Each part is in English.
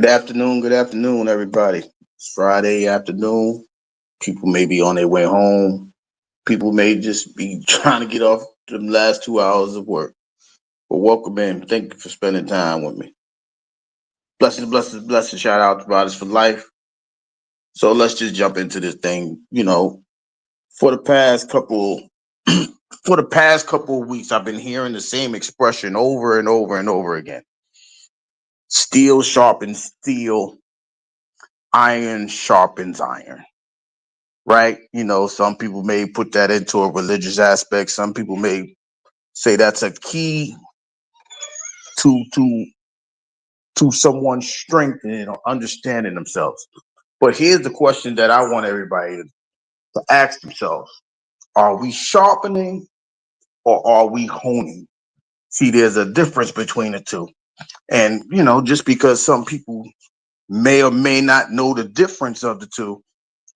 Good afternoon, everybody. It's Friday afternoon. People may be on their way home. People may just be trying to get off the last 2 hours of work. But welcome in. Thank you for spending time with me. Blessings, blessings, blessings. Shout out to Riders for Life. So let's just jump into this thing. For the past couple for the past couple of weeks, I've been hearing the same expression over and over and over again. Steel sharpens steel, iron sharpens iron. Right? Some people may put that into a religious aspect. Some people may say that's a key to to to someone strengthening or understanding themselves. But here's the question that I want everybody to ask themselves: Are we sharpening or are we honing? See, there's a difference between the two. And just because some people may or may not know the difference of the two,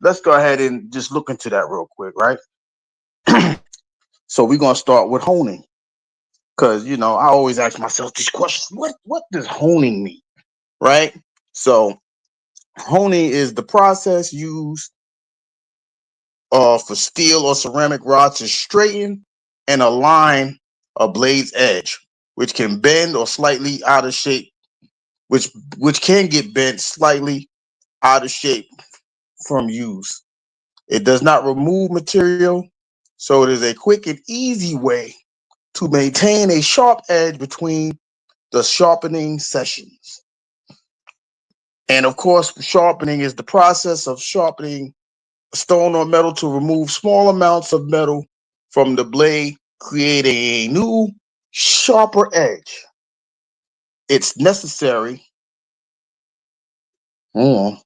let's go ahead and just look into that real quick, right? So we're gonna start with honing. Because I always ask myself these questions. What does honing mean? Right? So honing is the process used for steel or ceramic rods to straighten and align a blade's edge, which can bend or slightly out of shape, which which can get bent slightly out of shape from use. It does not remove material, so it is a quick and easy way to maintain a sharp edge between the sharpening sessions. And of course, sharpening is the process of sharpening stone or metal to remove small amounts of metal from the blade, creating a new, sharper edge. It's necessary. hold on,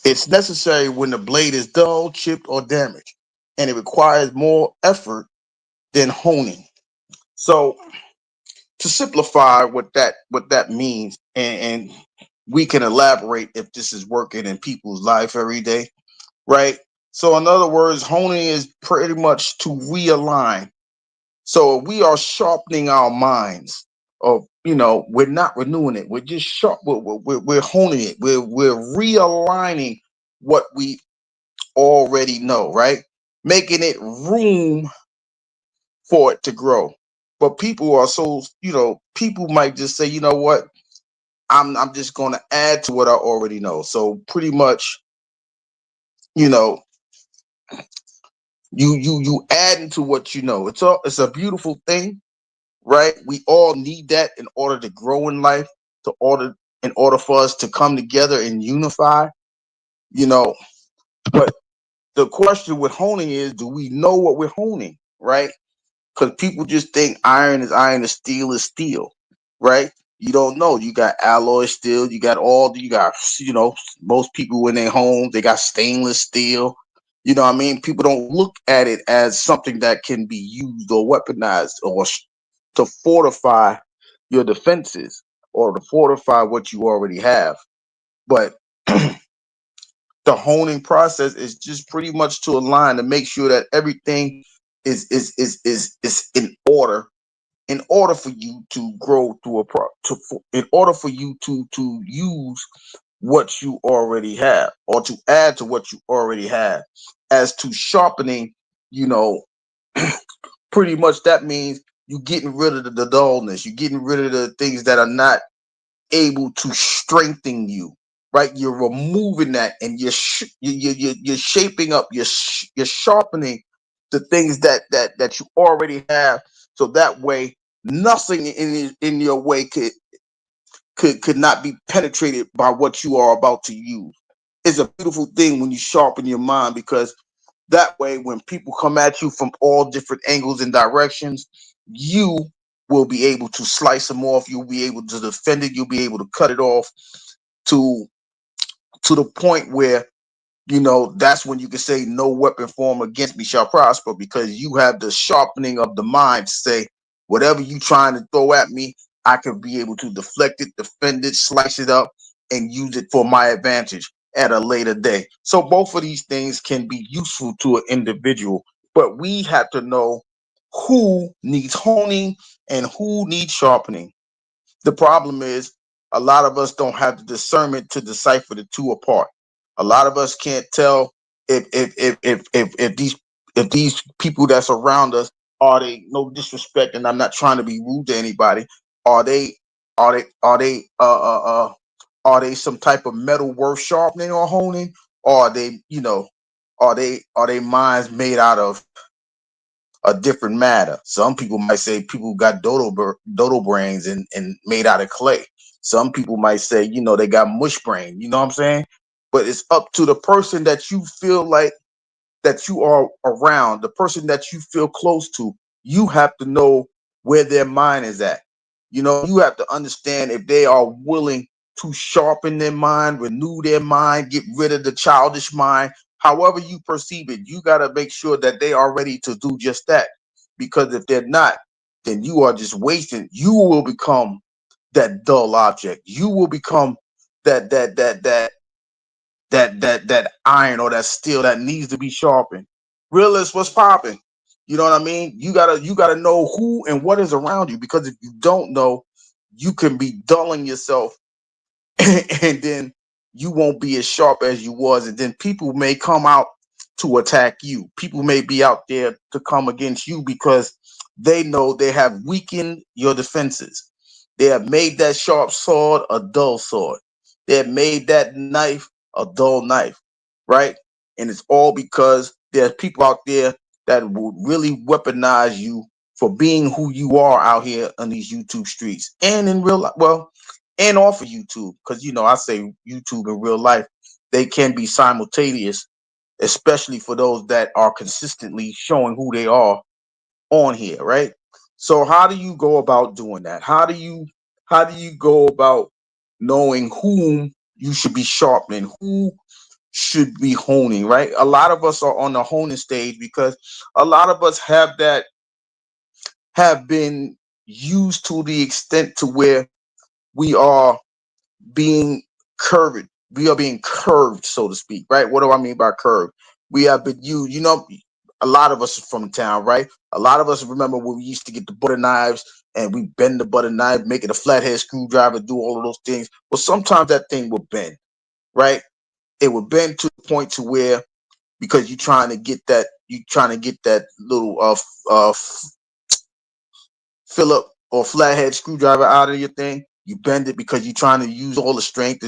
It's necessary when the blade is dull, chipped, or damaged, and it requires more effort than honing. So, to simplify what that means, and we can elaborate if this is working in people's life every day, right? So, in other words, honing is pretty much to realign. So, we are sharpening our minds. Of we're not renewing it. We're just sharp. We're honing it. We're realigning what we already know, right? Making it room for it to grow. But people are so people might just say, you know what, I'm just going to add to what I already know. So pretty much, you know, you add into what you know. It's a beautiful thing, right? We all need that in order to grow in life, in order for us to come together and unify, you know. But the question with honing is, do we know what we're honing, right? Because people just think iron is iron and steel is steel, right? You don't know. You got alloy steel. You got most people in their homes they got stainless steel. You know what I mean? People don't look at it as something that can be used or weaponized to fortify your defenses or to fortify what you already have. But the honing process is just pretty much to align to make sure that everything is in order for you to grow through in order for you to use what you already have or to add to what you already have. As to sharpening, you know pretty much that means you getting rid of the dullness, you getting rid of the things that are not able to strengthen you, right? You're removing that, and you're shaping up, you're sharpening the things that you already have, so that way nothing in your way could not be penetrated by what you are about to use. It's a beautiful thing when you sharpen your mind, because that way when people come at you from all different angles and directions, you will be able to slice them off. You'll be able to defend it. You'll be able to cut it off to the point where that's when you can say no weapon formed against me shall prosper, because you have the sharpening of the mind to say whatever you trying to throw at me, I could be able to deflect it, defend it, slice it up, and use it for my advantage at a later day. So both of these things can be useful to an individual, but we have to know who needs honing and who needs sharpening. The problem is a lot of us don't have the discernment to decipher the two apart. A lot of us can't tell if these people that's around us, are they, no disrespect, and I'm not trying to be rude to anybody, are they are they are they some type of metal worth sharpening or honing, or are they, are they minds made out of a different matter? Some people might say people got dodo brains and made out of clay. Some people might say, they got mush brain. You know what I'm saying? But it's up to the person that you feel like that you are around, the person that you feel close to. You have to know where their mind is at. You have to understand if they are willing to sharpen their mind, renew their mind, get rid of the childish mind. However you perceive it, you got to make sure that they are ready to do just that. Because if they're not, then you are just wasting. You will become that dull object. You will become that that that that that iron or that steel that needs to be sharpened. Realist, what's popping? You know what I mean? You gotta know who and what is around you, because if you don't know, you can be dulling yourself and then you won't be as sharp as you was, and then people may come out to attack you. People may be out there to come against you because they know they have weakened your defenses. They have made that sharp sword a dull sword. They have made that knife a dull knife, right? And it's all because there's people out there that will really weaponize you for being who you are out here on these YouTube streets and in real life. Well, and off of YouTube, because I say YouTube in real life, they can be simultaneous, especially for those that are consistently showing who they are on here, right? So how do you go about doing that? How do you go about knowing whom you should be sharpening, who should be honing, right? A lot of us are on the honing stage because a lot of us have been used to the extent to where we are being curved. We are being curved, so to speak, right? What do I mean by curved? We have been used, a lot of us are from town, right? A lot of us remember when we used to get the butter knives and we bend the butter knife, make it a flathead screwdriver, do all of those things. Well, sometimes that thing will bend, right? It will bend to the point to where, because you're trying to get that little Philip or flathead screwdriver out of your thing. You bend it because you're trying to use all the strength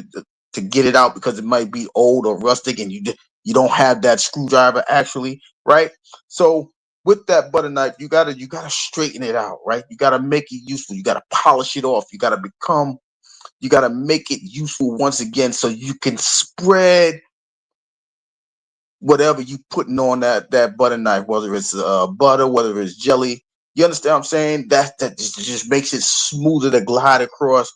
to get it out, because it might be old or rustic and you don't have that screwdriver actually, right? So with that butter knife, you gotta straighten it out, right? You gotta make it useful. You gotta polish it off. You gotta make it useful once again, so you can spread whatever you putting on that butter knife, whether it's butter, whether it's jelly. You understand what I'm saying? That just makes it smoother to glide across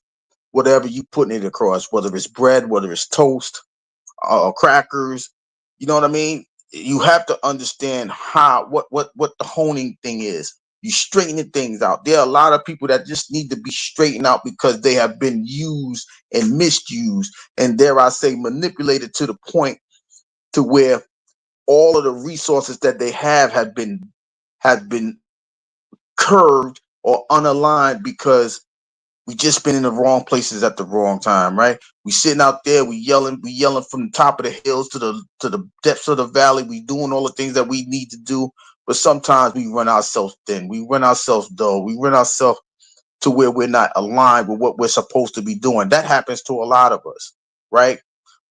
whatever you putting it across, whether it's bread, whether it's toast, crackers. You know what I mean? You have to understand what the honing thing is. You straightening things out. There are a lot of people that just need to be straightened out because they have been used and misused, and dare I say manipulated to the point to where all of the resources that they have been curved or unaligned because we just been in the wrong places at the wrong time, right? We sitting out there, we yelling from the top of the hills to the depths of the valley. We doing all the things that we need to do, but sometimes we run ourselves thin. We run ourselves dull. We run ourselves to where we're not aligned with what we're supposed to be doing. That happens to a lot of us, right?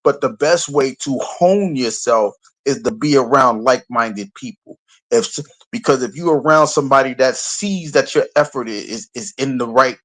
But the best way to hone yourself is to be around like-minded people. If Because if you're around somebody that sees that your effort is in the right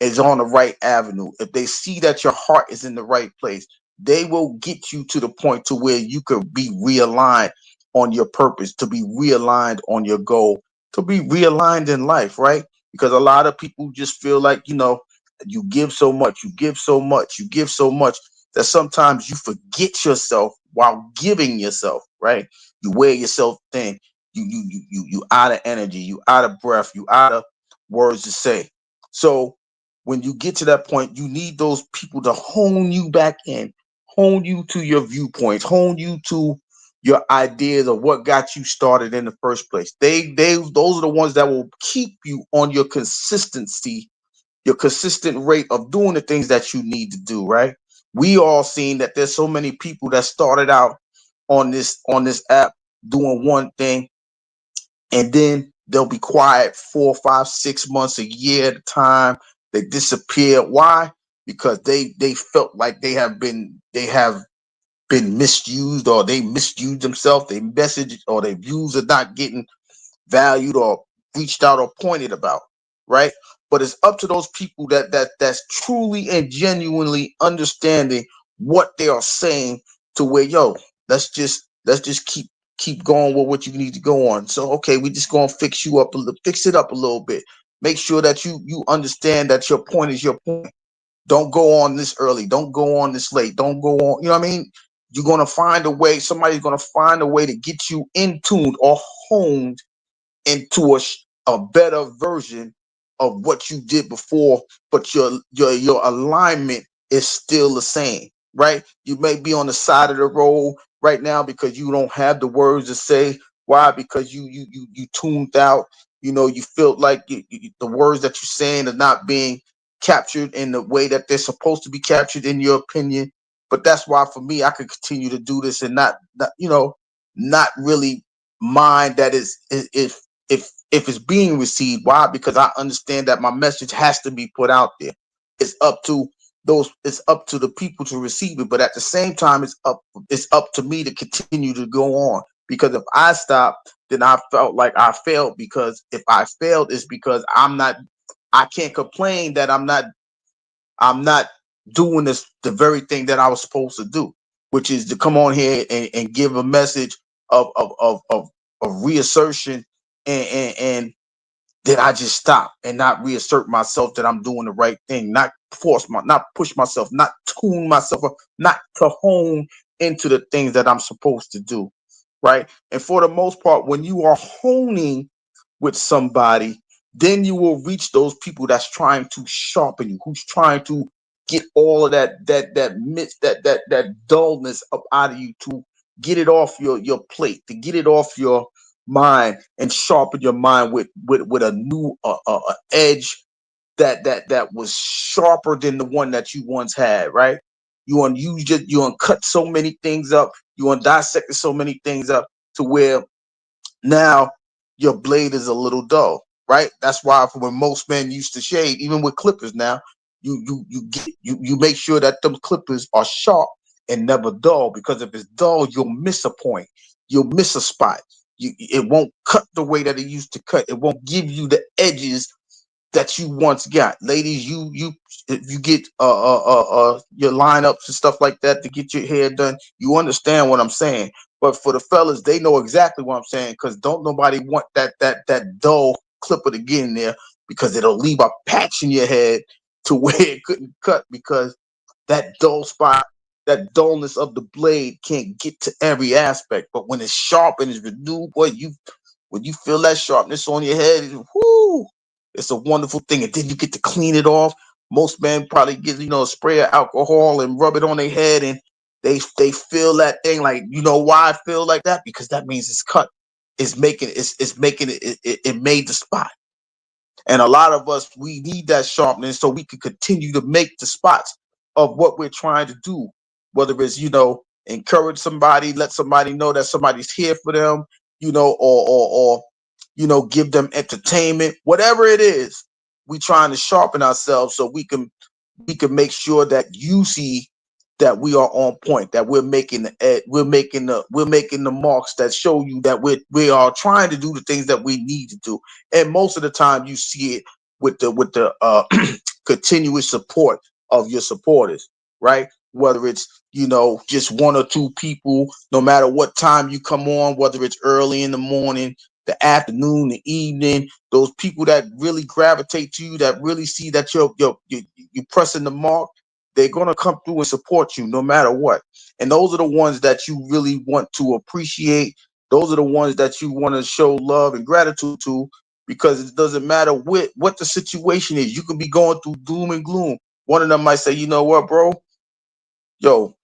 is on the right avenue, if they see that your heart is in the right place, they will get you to the point to where you could be realigned on your purpose, to be realigned on your goal, to be realigned in life, right? Because a lot of people just feel like, you give so much, you give so much, you give so much that sometimes you forget yourself while giving yourself, right? You wear yourself thin. You out of energy, you out of breath, you out of words to say. So when you get to that point, you need those people to hone you back in, hone you to your viewpoints, hone you to your ideas of what got you started in the first place. Those are the ones that will keep you on your consistent rate of doing the things that you need to do, right? We all seen that there's so many people that started out on this app doing one thing, and then they'll be quiet 4, 5, 6 months, a year at a time. They disappear. Why? Because they felt like they have been misused, or they misused themselves. They message or their views are not getting valued or reached out or pointed about, right? But it's up to those people that's truly and genuinely understanding what they are saying, to where, yo, let's just keep going with what you need to go on. So okay, we just gonna fix it up a little bit. Make sure that you understand that your point is your point. Don't go on this early. Don't go on this late. Don't go on. You know what I mean? You're gonna find a way. Somebody's gonna find a way to get you in tuned or honed into a better version of what you did before, but your alignment is still the same, right? You may be on the side of the road right now because you don't have the words to say. Why? Because you tuned out. You feel like the words that you're saying are not being captured in the way that they're supposed to be captured, in your opinion. But that's why, for me, I could continue to do this and not really mind that if it's being received. Why? Because I understand that my message has to be put out there. It's up to it's up to the people to receive it. But at the same time, it's up to me to continue to go on. Because if I stop, then I felt like I failed. Because if I failed, it's because I can't complain that I'm not doing the very thing that I was supposed to do, which is to come on here and give a message of reassertion, and then I just stop and not reassert myself that I'm doing the right thing, not push myself, not tune myself up, not to hone into the things that I'm supposed to do, right? And for the most part, when you are honing with somebody, then you will reach those people that's trying to sharpen you, who's trying to get all of that dullness up out of you, to get it off your plate, to get it off your mind, and sharpen your mind with a new edge that was sharper than the one that you once had, right? You cut so many things up, dissected so many things up, to where now your blade is a little dull, right? That's why, for when most men used to shave, even with clippers now, you make sure that them clippers are sharp and never dull, because if it's dull, you'll miss a point, you'll miss a spot. It won't cut the way that it used to cut. It won't give you the edges that you once got. Ladies, you if you get your lineups and stuff like that to get your hair done, you understand what I'm saying. But for the fellas, they know exactly what I'm saying, because don't nobody want that dull clipper to get in there, because it'll leave a patch in your head to where it couldn't cut, because that dull spot, that dullness of the blade can't get to every aspect. But when it's sharp and it's renewed, boy, when you feel that sharpness on your head, whoo, it's a wonderful thing. And then you get to clean it off. Most men probably get, a spray of alcohol and rub it on their head, and they feel that thing. Like, why I feel like that? Because that means it's cut. It's making it made the spot. And a lot of us, we need that sharpness so we can continue to make the spots of what we're trying to do. Whether it's, encourage somebody, let somebody know that somebody's here for them, or give them entertainment, whatever it is. We trying to sharpen ourselves so we can make sure that you see that we are on point, that we're making we're making the marks that show you that we are trying to do the things that we need to do. And most of the time, you see it with the continuous support of your supporters, right? Whether it's just one or two people, no matter what time you come on, whether it's early in the morning, the afternoon, the evening, those people that really gravitate to you, that really see that you're pressing the mark, they're gonna come through and support you no matter what. And those are the ones that you really want to appreciate. Those are the ones that you want to show love and gratitude to, because it doesn't matter what the situation is. You can be going through doom and gloom. One of them might say, you know what, bro? Yo,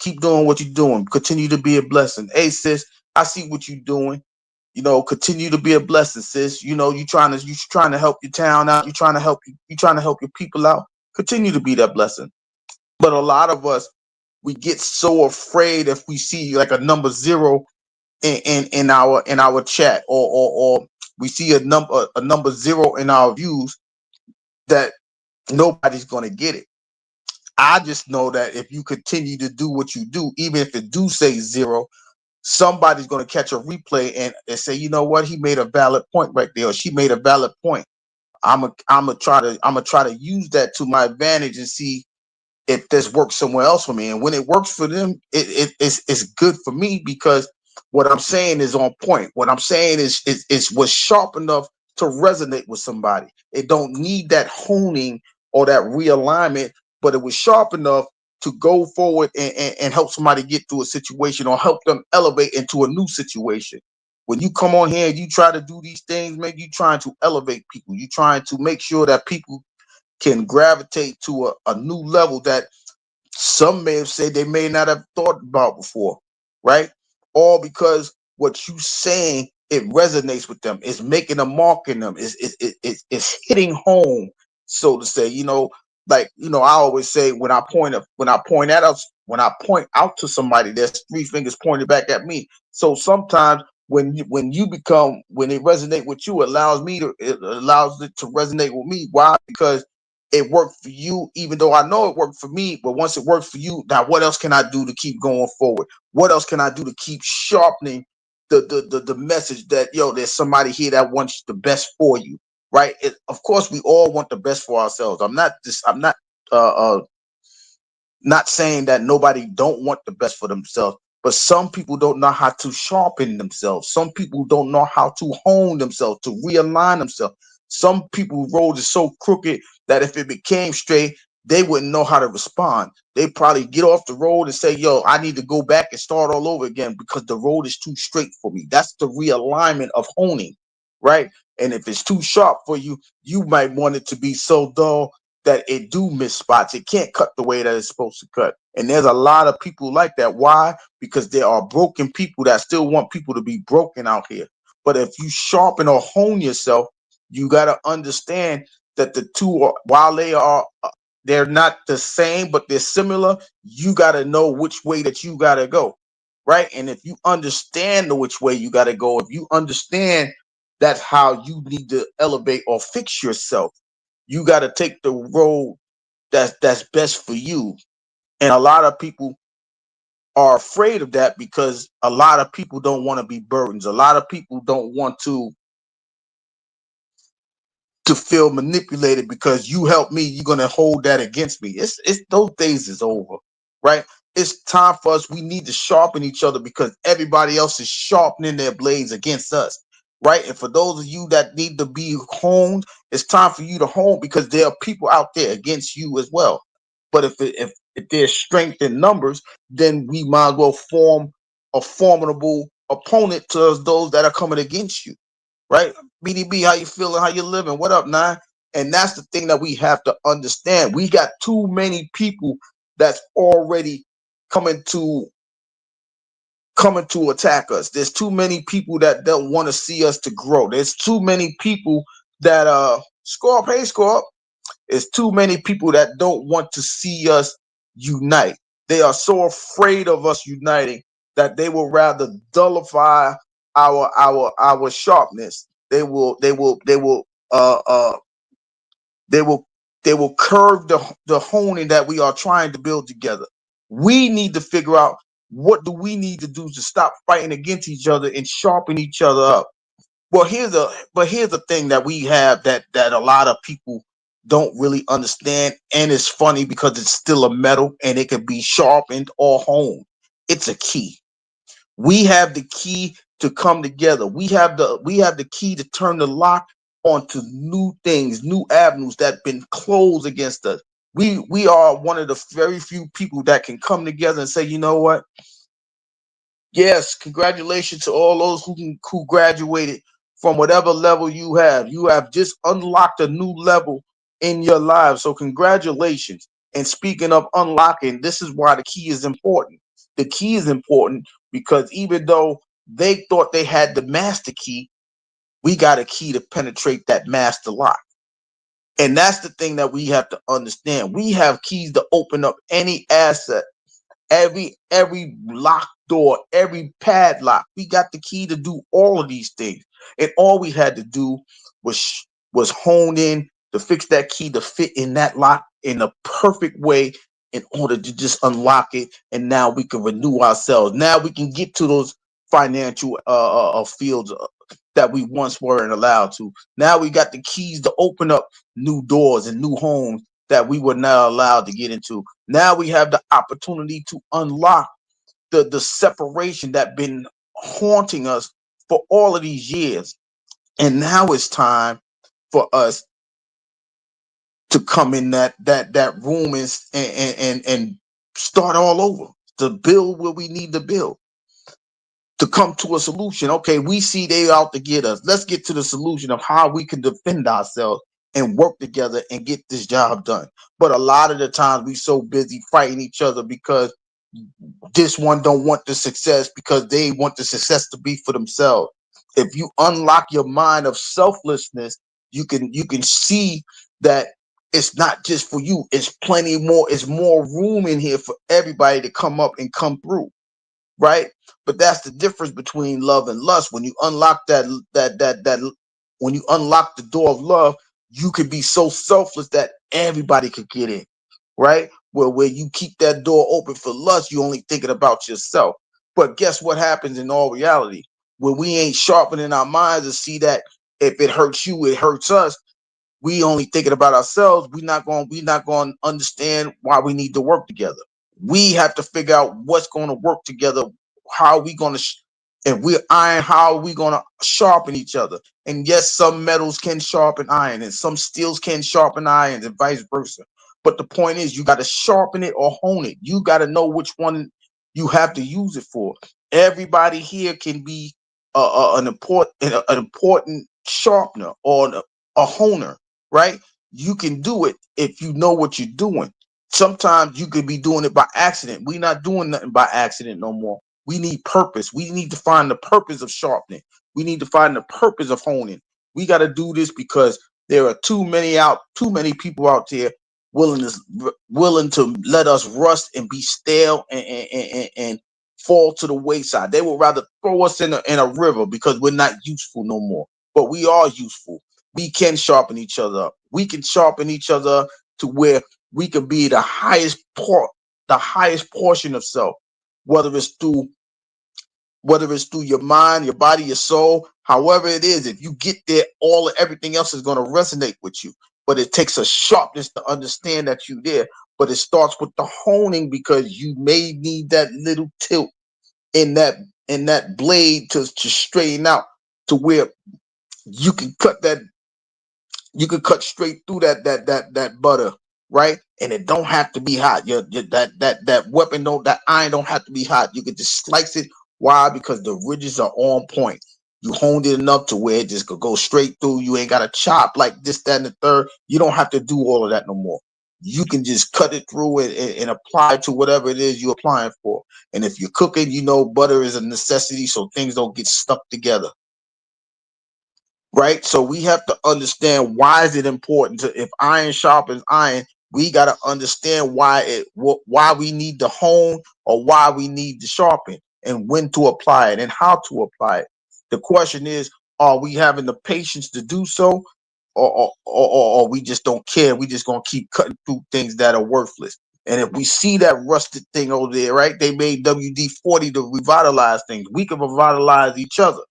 Keep doing what you're doing. Continue to be a blessing. Hey, sis, I see what you're doing. Continue to be a blessing, sis. You trying to help your town out. You trying to help your people out. Continue to be that blessing. But a lot of us, we get so afraid if we see like a number zero in our chat, or we see a number zero in our views, that nobody's gonna get it. I just know that if you continue to do what you do, even if it do say zero, somebody's gonna catch a replay and say, you know what, he made a valid point right there, or she made a valid point. I'm gonna try to use that to my advantage and see if this works somewhere else for me. And when it works for them, it's good for me, because what I'm saying is on point. What I'm saying is was sharp enough to resonate with somebody. It don't need that honing or that realignment, but it was sharp enough to go forward and help somebody get through a situation, or help them elevate into a new situation. When you come on here and you try to do these things, maybe you trying to elevate people. You trying to make sure that people can gravitate to a new level that some may have said they may not have thought about before, right? All because what you saying, it resonates with them. It's making a mark in them. It's hitting home, so to say. I always say, when I point out to somebody, there's three fingers pointed back at me. So sometimes when it resonate with you, it allows it to resonate with me. Why? Because it worked for you, even though I know it worked for me. But once it works for you, now what else can I do to keep going forward? What else can I do to keep sharpening the message that, there's somebody here that wants the best for you, right? Of course, we all want the best for ourselves. I'm not saying that nobody don't want the best for themselves, but some people don't know how to sharpen themselves. Some people don't know how to hone themselves, to realign themselves. Some people road is so crooked that if it became straight, they wouldn't know how to respond. They probably get off the road and say, yo, I need to go back and start all over again because the road is too straight for me. That's the realignment of honing, right? And if it's too sharp for you, you might want it to be so dull that it do miss spots. It can't cut the way that it's supposed to cut. And there's a lot of people like that. Why? Because there are broken people that still want people to be broken out here. But if you sharpen or hone yourself, you got to understand that the two are, while they're not the same, but they're similar. You got to know which way that you got to go, right? And if you understand the which way you got to go, if you understand that's how you need to elevate or fix yourself, you got to take the road that's best for you. And a lot of people are afraid of that because a lot of people don't want to be burdens. A lot of people don't want to feel manipulated because you help me, you're gonna hold that against me. It's those days is over, right? It's time for us. We need to sharpen each other because everybody else is sharpening their blades against us, right? And for those of you that need to be honed, it's time for you to hone because there are people out there against you as well. But if there's strength in numbers, then we might as well form a formidable opponent to those that are coming against you, right? BDB, how you feeling? How you living? What up, nine? And that's the thing that we have to understand. We got too many people that's already coming to coming to attack us. There's too many people that don't want to see us to grow. There's too many people that score up, hey score up. There's too many people that don't want to see us unite. They are so afraid of us uniting that they will rather dullify our sharpness. They will curve the honing that we are trying to build together. We need to figure out what do we need to do to stop fighting against each other and sharpen each other up. Well, here's the thing that we have that a lot of people don't really understand, and it's funny because it's still a metal and it can be sharpened or honed. It's a key. We have the key to come together. We have the key to turn the lock onto new things, new avenues that have been closed against us. We are one of the very few people that can come together and say, you know what? Yes, congratulations to all those who graduated from whatever level you have. You have just unlocked a new level in your lives. So congratulations. And speaking of unlocking, this is why the key is important. The key is important because even though they thought they had the master key, we got a key to penetrate that master lock. And that's the thing that we have to understand. We have keys to open up any asset, every locked door, every padlock. We got the key to do all of these things. And all we had to do was hone in to fix that key to fit in that lock in a perfect way in order to just unlock it. And now we can renew ourselves. Now we can get to those financial fields that we once weren't allowed to. Now we got the keys to open up new doors and new homes that we were not allowed to get into. Now we have the opportunity to unlock the separation that been haunting us for all of these years. And now it's time for us to come in that room and start all over, to build where we need to build, to come to a solution. Okay, we see they out to get us. Let's get to the solution of how we can defend ourselves and work together and get this job done. But a lot of the times we so busy fighting each other because this one don't want the success because they want the success to be for themselves. If you unlock your mind of selflessness, you can see that it's not just for you. It's plenty more. It's more room in here for everybody to come up and come through, right? But that's the difference between love and lust. When you unlock when you unlock the door of love, you can be so selfless that everybody could get in, right? Where you keep that door open for lust, you only thinking about yourself. But guess what happens in all reality? When we ain't sharpening our minds to see that if it hurts you, it hurts us, we only thinking about ourselves. We not going to understand why we need to work together. We have to figure out what's going to work together. How are we going to if we're iron, how are we going to sharpen each other? And yes, some metals can sharpen iron and some steels can sharpen iron and vice versa. But the point is, you got to sharpen it or hone it. You got to know which one you have to use it for. Everybody here can be an important sharpener or a honer, right? You can do it if you know what you're doing. Sometimes you could be doing it by accident. We're not doing nothing by accident no more. We need purpose. We need to find the purpose of sharpening. We need to find the purpose of honing. We got to do this because there are too many people out there willing to let us rust and be stale and fall to the wayside. They would rather throw us in a river because we're not useful no more. But we are useful. We can sharpen each other up. We can sharpen each other to where we can be the highest portion of self, whether it's through your mind, your body, your soul, however it is. If you get there, everything else is going to resonate with you. But it takes a sharpness to understand that you're there. But it starts with the honing because you may need that little tilt in that blade to straighten out to where you can cut that you could cut straight through that butter, right? And it don't have to be hot. That weapon don't that iron don't have to be hot. You could just slice it. Why? Because the ridges are on point. You honed it enough to where it just could go straight through. You ain't got to chop like this, that, and the third. You don't have to do all of that no more. You can just cut it through and apply to whatever it is you're applying for. And if you're cooking, butter is a necessity so things don't get stuck together, right? So we have to understand why is it important to if iron sharpens iron, we got to understand why we need to hone or why we need to sharpen and when to apply it and how to apply it. The question is, are we having the patience to do so, or we just don't care? We just gonna keep cutting through things that are worthless. And if we see that rusted thing over there, right? They made WD-40 to revitalize things. We can revitalize each other,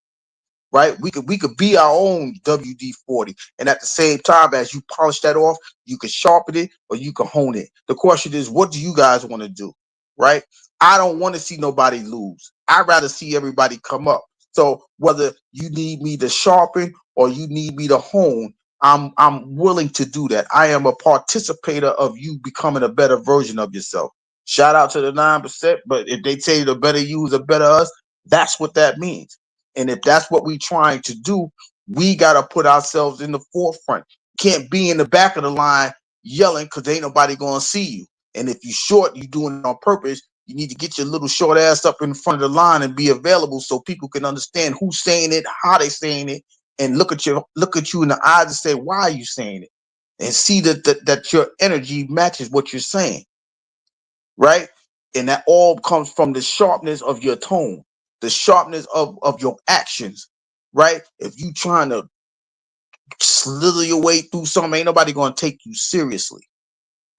right? We could be our own WD-40, and at the same time, as you polish that off, you can sharpen it or you can hone it. The question is, what do you guys want to do, right? I don't want to see nobody lose. I'd rather see everybody come up. So whether you need me to sharpen or you need me to hone, I'm willing to do that. I am a participator of you becoming a better version of yourself. Shout out to the 9%, but if they tell you the better you is a better us, that's what that means. And if that's what we're trying to do, we got to put ourselves in the forefront. Can't be in the back of the line yelling because ain't nobody going to see you. And if you're short, you're doing it on purpose. You need to get your little short ass up in front of the line and be available so people can understand who's saying it, how they saying it, and look at you in the eyes and say, why are you saying it? And see that your energy matches what you're saying, right? And that all comes from the sharpness of your tone, the sharpness of your actions, right? If you trying to slither your way through something, ain't nobody gonna take you seriously,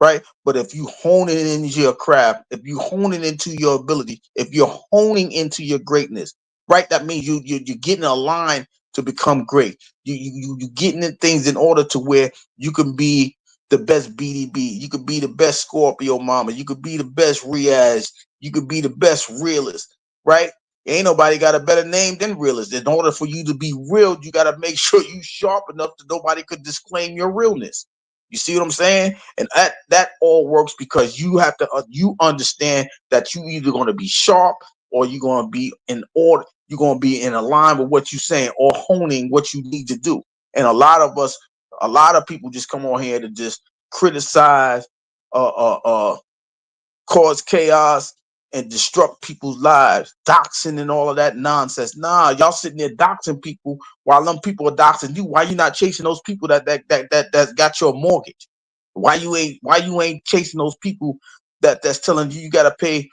right? But if you hone it into your craft, if you hone it into your ability, if you're honing into your greatness, right? That means you're getting aligned to become great. You getting in things in order to where you can be the best BDB, you could be the best Scorpio mama, you could be the best Riaz, you could be the best realist, right? Ain't nobody got a better name than realist. In order for you to be real, you got to make sure you sharp enough that nobody could disclaim your realness. You see what I'm saying? And that all works because you have to you understand that you either going to be sharp or you're going to be in order. You're going to be in a line with what you're saying or honing what you need to do. And a lot of people just come on here to just criticize, uh, uh, uh, cause chaos and disrupt people's lives, doxing and all of that nonsense. Nah, y'all sitting there doxing people while them people are doxing you. Why you not chasing those people that's got your mortgage? Why you ain't chasing those people that's telling you gotta pay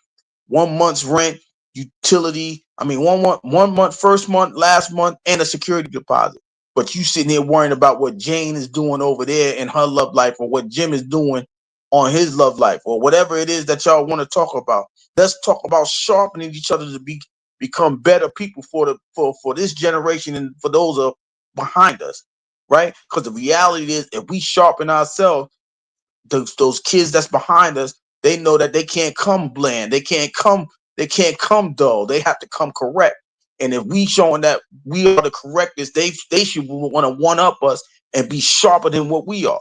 1 month's rent, utility. I mean, 1 month, first month, last month, and a security deposit. But you sitting here worrying about what Jane is doing over there in her love life, or what Jim is doing on his love life, or whatever it is that y'all want to talk about. Let's talk about sharpening each other to become better people for this generation and for those behind us, right? Because the reality is, if we sharpen ourselves, those kids that's behind us, they know that they can't come bland, they can't come dull, they have to come correct. And if we showing that we are the correctness, they should want to one up us and be sharper than what we are.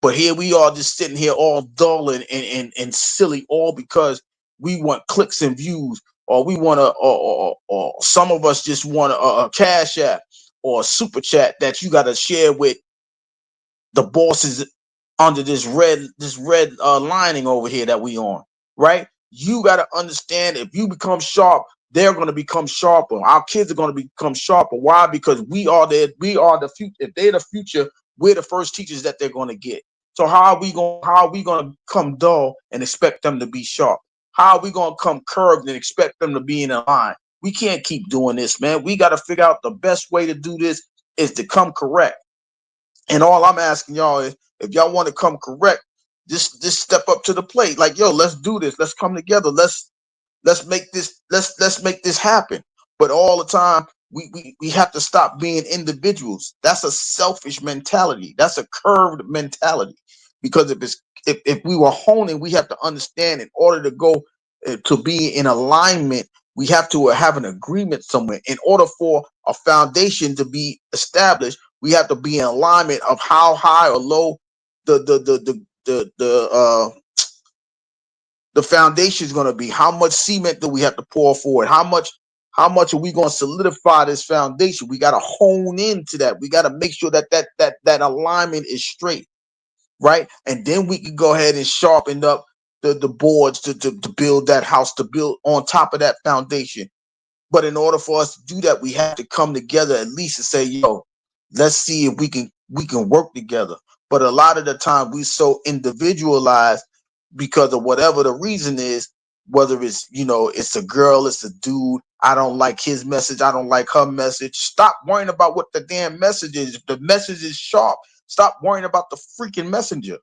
But here we are just sitting here all dull and silly, all because we want clicks and views, or we want to, or some of us just want a cash app or a super chat that you got to share with the bosses under this red lining over here that we on, right? You got to understand, if you become sharp, they're going to become sharper. Our kids are going to become sharper. Why? Because we are the future. If they're the future, we're the first teachers that they're going to get. So how are we going to come dull and expect them to be sharp? How are we going to come curved and expect them to be in a line? We can't keep doing this, man. We got to figure out the best way to do this is to come correct. And all I'm asking y'all is, if y'all want to come correct, just step up to the plate. Like, yo, let's do this. Let's come together. Let's make this happen. But all the time, we have to stop being individuals. That's a selfish mentality. That's a curved mentality. Because if we were honing, we have to understand, in order to go to be in alignment, we have to have an agreement somewhere. In order for a foundation to be established, we have to be in alignment of how high or low the foundation is going to be. How much cement do we have to pour for it? How much are we going to solidify this foundation? We got to hone into that. We got to make sure that alignment is straight, right? And then we can go ahead and sharpen up the boards to build that house, to build on top of that foundation. But in order for us to do that, we have to come together at least and say, yo, let's see if we can work together. But a lot of the time we so individualized because of whatever the reason is, whether it's, it's a girl, it's a dude. I don't like his message, I don't like her message. Stop worrying about what the damn message is. If the message is sharp, stop worrying about the freaking messenger.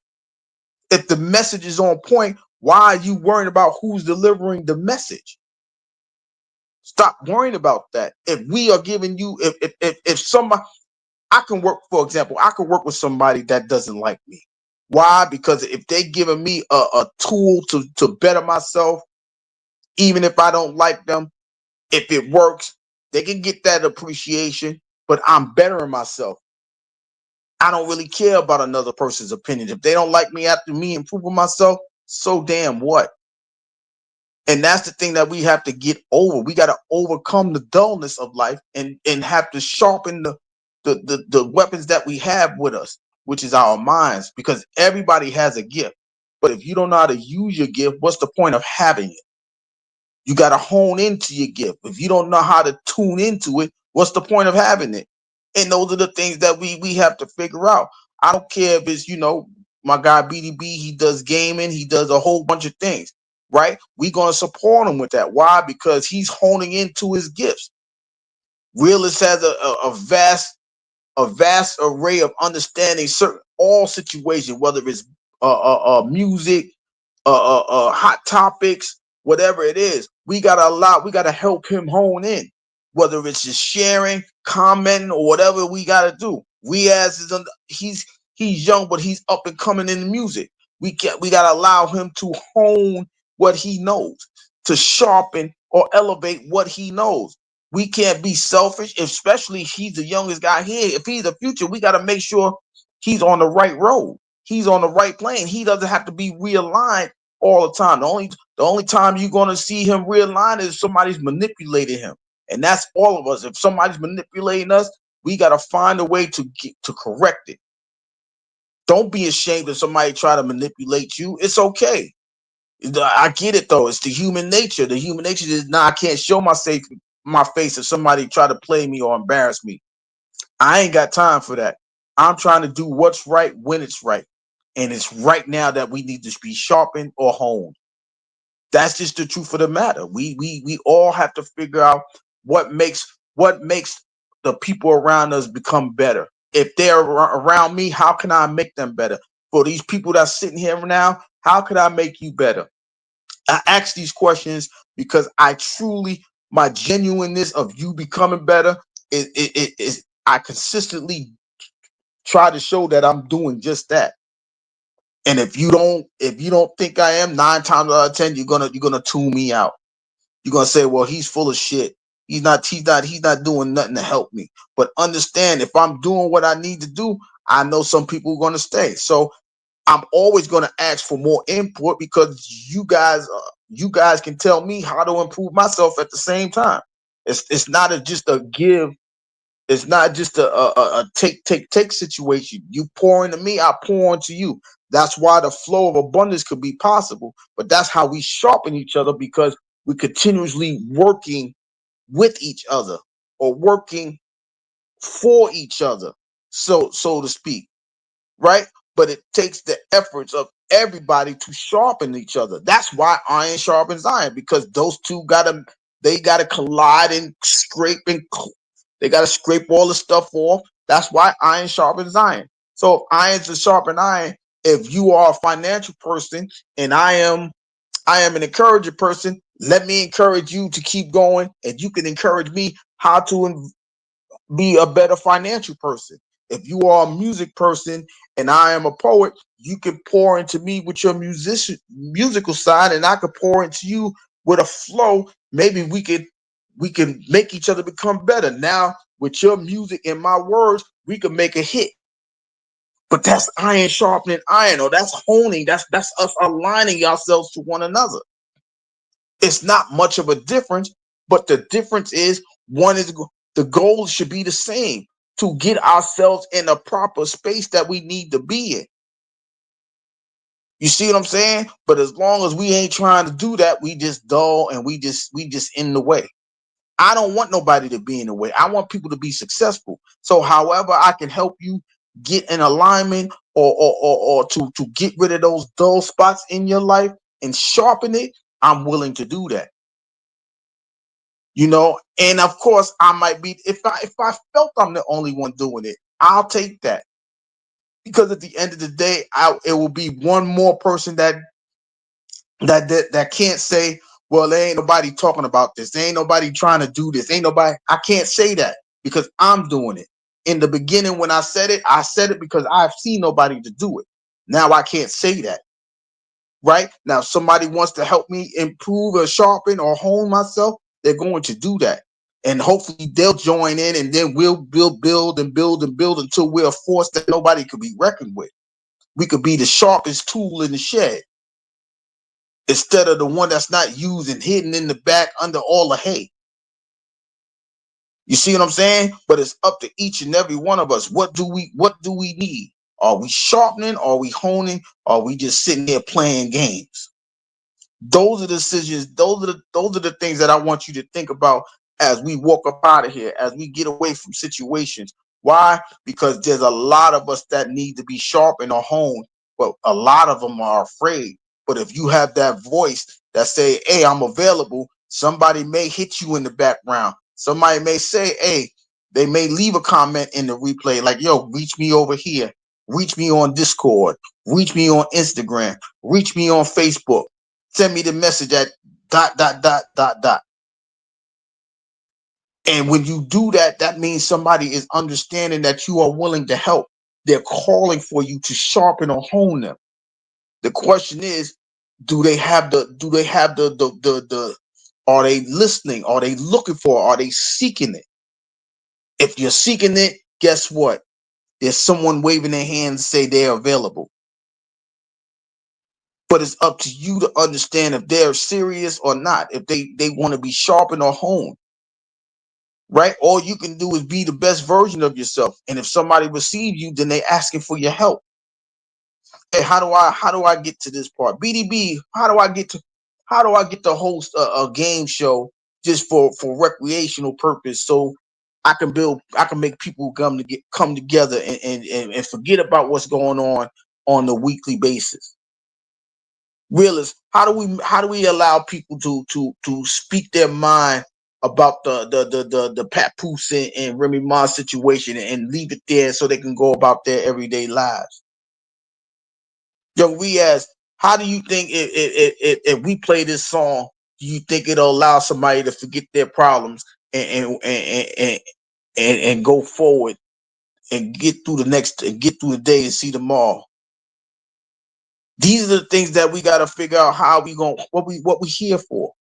If the message is on point, why are you worrying about who's delivering the message? Stop worrying about that. If we are giving you, if somebody, I can work, for example, I can work with somebody that doesn't like me. Why? Because if they giving me a tool to better myself, even if I don't like them, if it works, they can get that appreciation, but I'm bettering myself. I don't really care about another person's opinion. If they don't like me after me improving myself, so damn what? And that's the thing that we have to get over. We got to overcome the dullness of life and have to sharpen the weapons that we have with us, which is our minds, because everybody has a gift. But if you don't know how to use your gift, what's the point of having it? You got to hone into your gift. If you don't know how to tune into it, what's the point of having it? And those are the things that we have to figure out. I don't care if it's, my guy BDB, he does gaming, he does a whole bunch of things, right? We're going to support him with that. Why? Because he's honing into his gifts. Realist has a vast array of understanding certain all situations, whether it's music, hot topics, whatever it is. We gotta help him hone in, whether it's just sharing, commenting, or whatever we gotta do. He's young, but he's up and coming in the music. We gotta allow him to hone what he knows, to sharpen or elevate what he knows. We can't be selfish, especially if he's the youngest guy here. If he's the future, we gotta make sure he's on the right road. He's on the right plane. He doesn't have to be realigned all the time. The only time you're gonna see him realign is if somebody's manipulating him, and that's all of us. If somebody's manipulating us, we gotta find a way to correct it. Don't be ashamed if somebody try to manipulate you. It's okay. I get it though. It's the human nature. The human nature is I can't show my face if somebody try to play me or embarrass me. I ain't got time for that. I'm trying to do what's right when it's right. And it's right now that we need to be sharpened or honed. That's just the truth of the matter. We all have to figure out what makes the people around us become better. If they're around me, how can I make them better? For these people that's sitting here now, how could I make you better? I ask these questions because I truly, my genuineness of you becoming better is I consistently try to show that I'm doing just that. And if you don't think I am, 9 times out of 10, you're gonna tune me out. You're gonna say, well, he's full of shit. He's not doing nothing to help me. But understand, if I'm doing what I need to do, I know some people are gonna stay. So I'm always gonna ask for more input because you guys can tell me how to improve myself at the same time. It's not just a give. It's not just a take situation. You pour into me, I pour into you. That's why the flow of abundance could be possible. But that's how we sharpen each other, because we're continuously working with each other or working for each other, so to speak, right? But it takes the efforts of everybody to sharpen each other. That's why iron sharpens iron, because those two gotta collide and scrape they gotta scrape all the stuff off. That's why iron sharpens iron. So if iron's to sharpen iron, if you are a financial person and I am an encourager person, let me encourage you to keep going, and you can encourage me how to be a better financial person. If you are a music person and I am a poet, you can pour into me with your musical side, and I could pour into you with a flow. Maybe we can make each other become better. Now, with your music and my words, we can make a hit. But that's iron sharpening iron, or that's honing. That's us aligning ourselves to one another. It's not much of a difference, but the difference is one is the goal should be the same, to get ourselves in a proper space that we need to be in. You see what I'm saying? But as long as we ain't trying to do that, we just dull and we just in the way. I don't want nobody to be in the way. I want people to be successful. So however I can help you get in alignment, or to get rid of those dull spots in your life and sharpen it, I'm willing to do that. And of course I might be, if I felt I'm the only one doing it, I'll take that, because at the end of the day, it will be one more person that can't say, well, there ain't nobody talking about this, there ain't nobody trying to do this, ain't nobody. I can't say that because I'm doing it. In the beginning, when I said it because I've seen nobody to do it. Now I can't say that. Right now, somebody wants to help me improve or sharpen or hone myself, they're going to do that, and hopefully they'll join in, and then we'll build and build and build until we're a force that nobody could be reckoned with. We could be the sharpest tool in the shed, instead of the one that's not used and hidden in the back under all the hay. You see what I'm saying? But it's up to each and every one of us. What do we need? Are we sharpening? Are we honing? Are we just sitting here playing games? Those are the decisions. Those are the things that I want you to think about as we walk up out of here, as we get away from situations. Why? Because there's a lot of us that need to be sharpened or honed, but a lot of them are afraid. But if you have that voice that say, "Hey, I'm available," somebody may hit you in the background. Somebody may say, "Hey," they may leave a comment in the replay like, "Yo, reach me over here. Reach me on Discord. Reach me on Instagram. Reach me on Facebook. Send me the message at dot dot dot dot dot." And when you do that, that means somebody is understanding that you are willing to help. They're calling for you to sharpen or hone them. The question is, do they have the are they listening? Are they looking for it? Are they seeking it? If you're seeking it, guess what? There's someone waving their hand to say they're available. But it's up to you to understand if they're serious or not, if they want to be sharpened or honed. Right? All you can do is be the best version of yourself. And if somebody receives you, then they asking for your help. Hey, how do I get to this part? BDB, how do I get to host a game show just for recreational purpose, so I can make people come together and forget about what's going on the weekly basis. Realist, how do we allow people to speak their mind about the Papoose and Remy Ma situation, and leave it there so they can go about their everyday lives? Young Riaz, how do you think if we play this song, do you think it'll allow somebody to forget their problems and go forward and get through the day and see tomorrow? These are the things that we got to figure out how we going what we here for.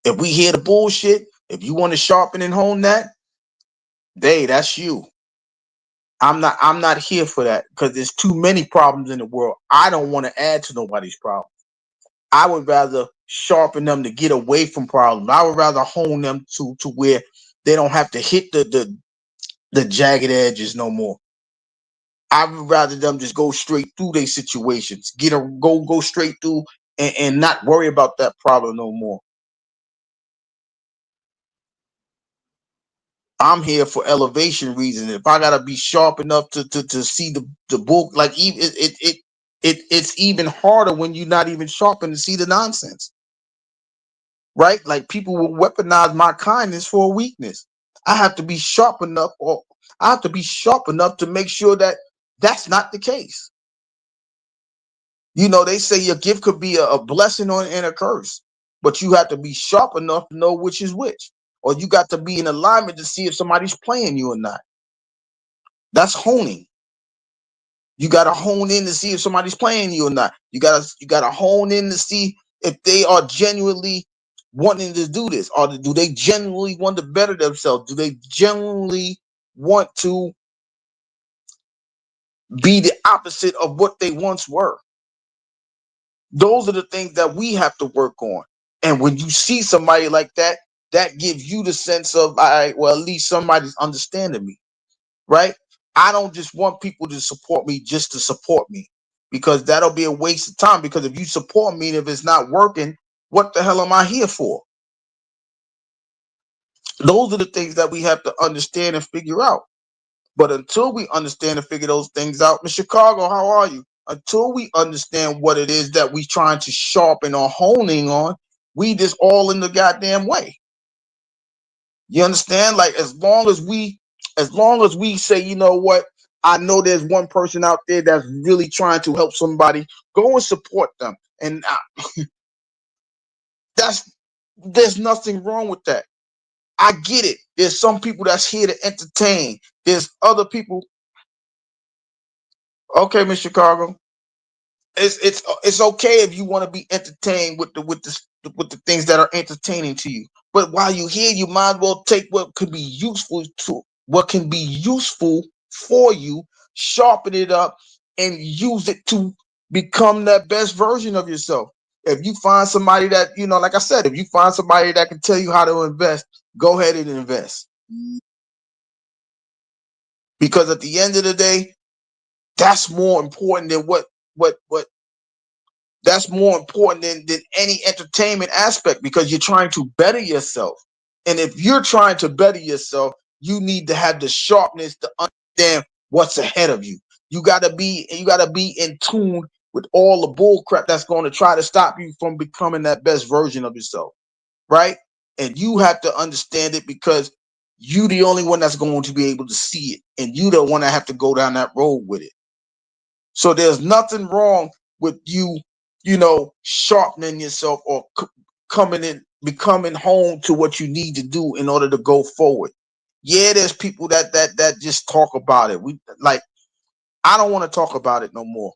If we hear the bullshit, if you want to sharpen and hone that, that's you. I'm not here for that, because there's too many problems in the world. I don't want to add to nobody's problem. I would rather sharpen them to get away from problems. I would rather hone them to where they don't have to hit the jagged edges no more. I would rather them just go straight through their situations, go straight through, and not worry about that problem no more. I'm here for elevation reasons. If I gotta be sharp enough to see the book, like even it's even harder when you're not even sharp and to see the nonsense, right? Like people will weaponize my kindness for a weakness. I have to be sharp enough, or I have to be sharp enough to make sure that that's not the case. They say your gift could be a blessing and a curse, but you have to be sharp enough to know which is which, or you got to be in alignment to see if somebody's playing you or not. That's honing. You got to hone in to see if somebody's playing you or not. You got to hone in to see if they are genuinely wanting to do this, or do they genuinely want to better themselves? Do they genuinely want to be the opposite of what they once were? Those are the things that we have to work on. And when you see somebody like that, that gives you the sense of, all right, well, at least somebody's understanding me, right? I don't just want people to support me just to support me, because that'll be a waste of time. Because if you support me and if it's not working, what the hell am I here for? Those are the things that we have to understand and figure out. But until we understand and figure those things out, Miss Chicago, how are you? Until we understand what it is that we trying to sharpen or honing on, we just all in the goddamn way. You understand? Like as long as we say, you know what, I know there's one person out there that's really trying to help somebody, go and support them. And that's there's nothing wrong with that. I get it. There's some people that's here to entertain. There's other people. Okay, Miss Chicago. It's okay if you want to be entertained with the things that are entertaining to you. But while you're here, you might as well take what can be useful for you, sharpen it up, and use it to become that best version of yourself. If you find somebody that, like I said, if you find somebody that can tell you how to invest, go ahead and invest. Because at the end of the day, That's more important than what that's more important than any entertainment aspect, because you're trying to better yourself. And if you're trying to better yourself, you need to have the sharpness to understand what's ahead of you. You gotta be in tune with all the bull crap that's going to try to stop you from becoming that best version of yourself, right? And you have to understand it, because you the only one that's going to be able to see it, and you the one that have to go down that road with it. So there's nothing wrong with you, sharpening yourself, or coming in, becoming home to what you need to do in order to go forward. Yeah, there's people that just talk about it. We like I don't want to talk about it no more.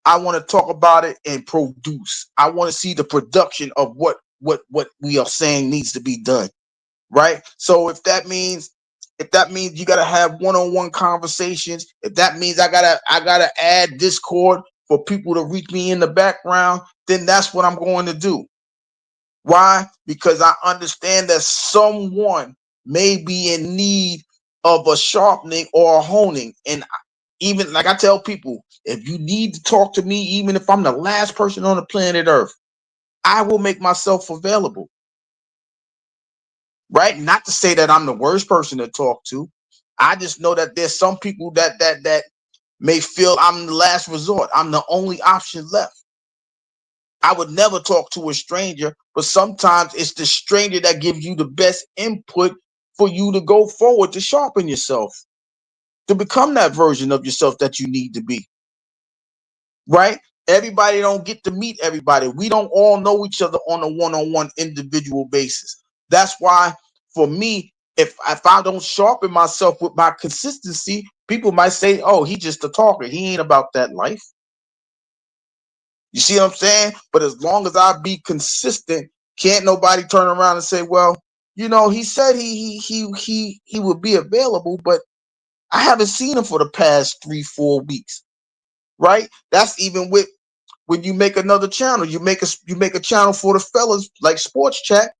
I want to talk about it and produce. I want to see the production of what we are saying needs to be done, right? So if that means you gotta have one-on-one conversations, if that means I gotta add Discord for people to reach me in the background, then that's what I'm going to do. Why? Because I understand that someone may be in need of a sharpening or a honing. And even like I tell people, if you need to talk to me, even if I'm the last person on the planet Earth, I will make myself available. Right? Not to say that I'm the worst person to talk to. I just know that there's some people that may feel I'm the last resort. I'm the only option left. I would never talk to a stranger, but sometimes it's the stranger that gives you the best input for you to go forward, to sharpen yourself, to become that version of yourself that you need to be. Right? Everybody don't get to meet everybody. We don't all know each other on a one-on-one individual basis. That's why, for me, if I don't sharpen myself with my consistency, people might say, "Oh, he's just a talker. He ain't about that life." You see what I'm saying? But as long as I be consistent, can't nobody turn around and say, "Well, he said he would be available, but I haven't seen him for the past 3 4 weeks." Right? That's even with when you make another channel. You make a channel for the fellas, like sports chat.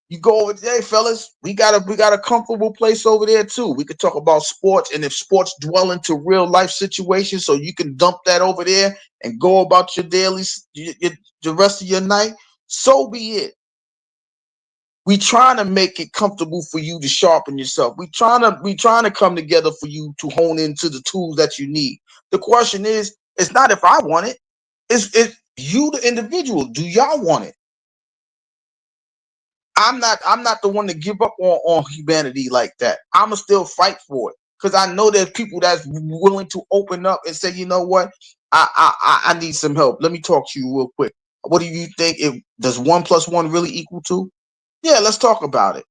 You go over there, "Hey, fellas, we got a comfortable place over there too. We could talk about sports, and if sports dwell into real life situations, so you can dump that over there and go about your daily, the rest of your night. So be it. We trying to make it comfortable for you to sharpen yourself. We trying to come together for you to hone into the tools that you need. The question is, it's not if I want it. It's you, the individual. Do y'all want it? I'm not the one to give up on humanity like that. I'ma still fight for it, because I know there's people that's willing to open up and say, "You know what, I need some help. Let me talk to you real quick. What do you think? If does 1 plus 1 really equal 2? Yeah, let's talk about it."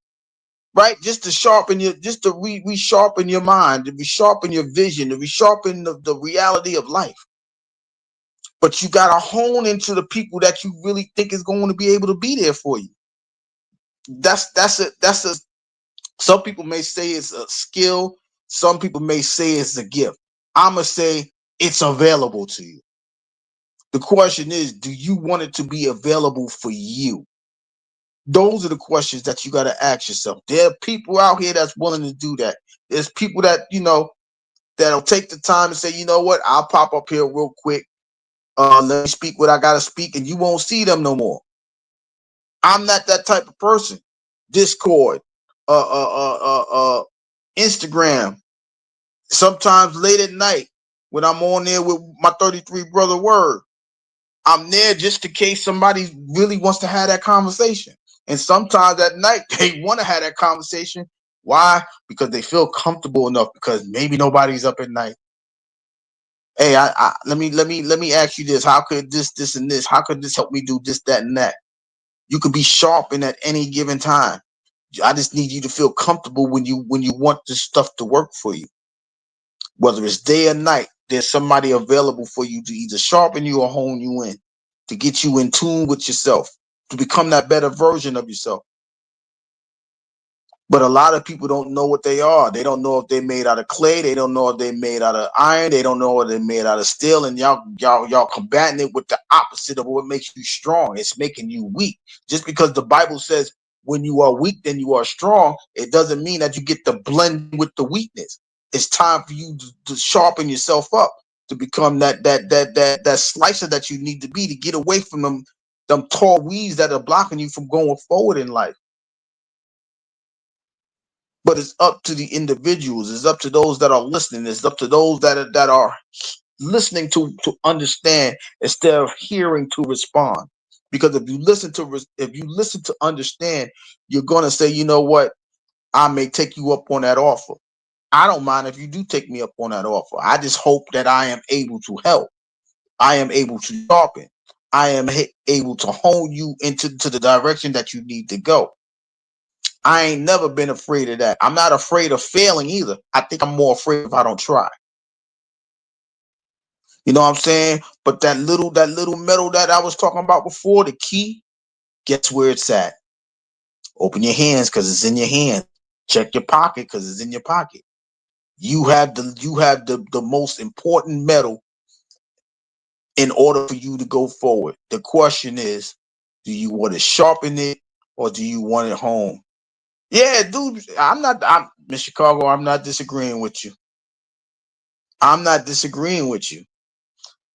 Right? Just to sharpen your, just to resharpen your mind, to resharpen your vision, to resharpen the reality of life. But you gotta hone into the people that you really think is going to be able to be there for you. That's a Some people may say it's a skill. Some people may say it's a gift. I'ma say it's available to you. The question is, do you want it to be available for you? Those are the questions that you got to ask yourself. There are people out here that's willing to do that. There's people that'll take the time and say, "You know what, I'll pop up here real quick. Let me speak what I gotta speak," and you won't see them no more. I'm not that type of person. Discord, Instagram. Sometimes late at night when I'm on there with my 33 brother word, I'm there just in case somebody really wants to have that conversation. And sometimes at night they want to have that conversation. Why? Because they feel comfortable enough, because maybe nobody's up at night. Hey, let me ask you this. How could this and this? How could this help me do this, that, and that? You could be sharpened at any given time. I just need you to feel comfortable when you want this stuff to work for you. Whether it's day or night, there's somebody available for you to either sharpen you or hone you in, to get you in tune with yourself, to become that better version of yourself. But a lot of people don't know what they are. They don't know if they're made out of clay. They don't know if they're made out of iron. They don't know if they're made out of steel. And y'all combating it with the opposite of what makes you strong. It's making you weak. Just because the Bible says when you are weak, then you are strong, it doesn't mean that you get to blend with the weakness. It's time for you to sharpen yourself up. to become that slicer that you need to be, to get away from them tall weeds that are blocking you from going forward in life. But it's up to the individuals. It's up to those that are listening. It's up to those that are listening to understand instead of hearing to respond. Because if you listen to understand, you're gonna say, you know what, I may take you up on that offer. I don't mind if you do take me up on that offer. I just hope that I am able to help. I am able to sharpen. I am able to hone you into to the direction that you need to go. I ain't never been afraid of that. I'm not afraid of failing either. I think I'm more afraid if I don't try. You know what I'm saying? But that little metal that I was talking about before, the key, guess where it's at? Open your hands because it's in your hand. Check your pocket because it's in your pocket. You have the most important metal in order for you to go forward. The question is, do you want to sharpen it or do you want it home? Yeah, dude, I'm Miss Chicago, I'm not disagreeing with you. I'm not disagreeing with you.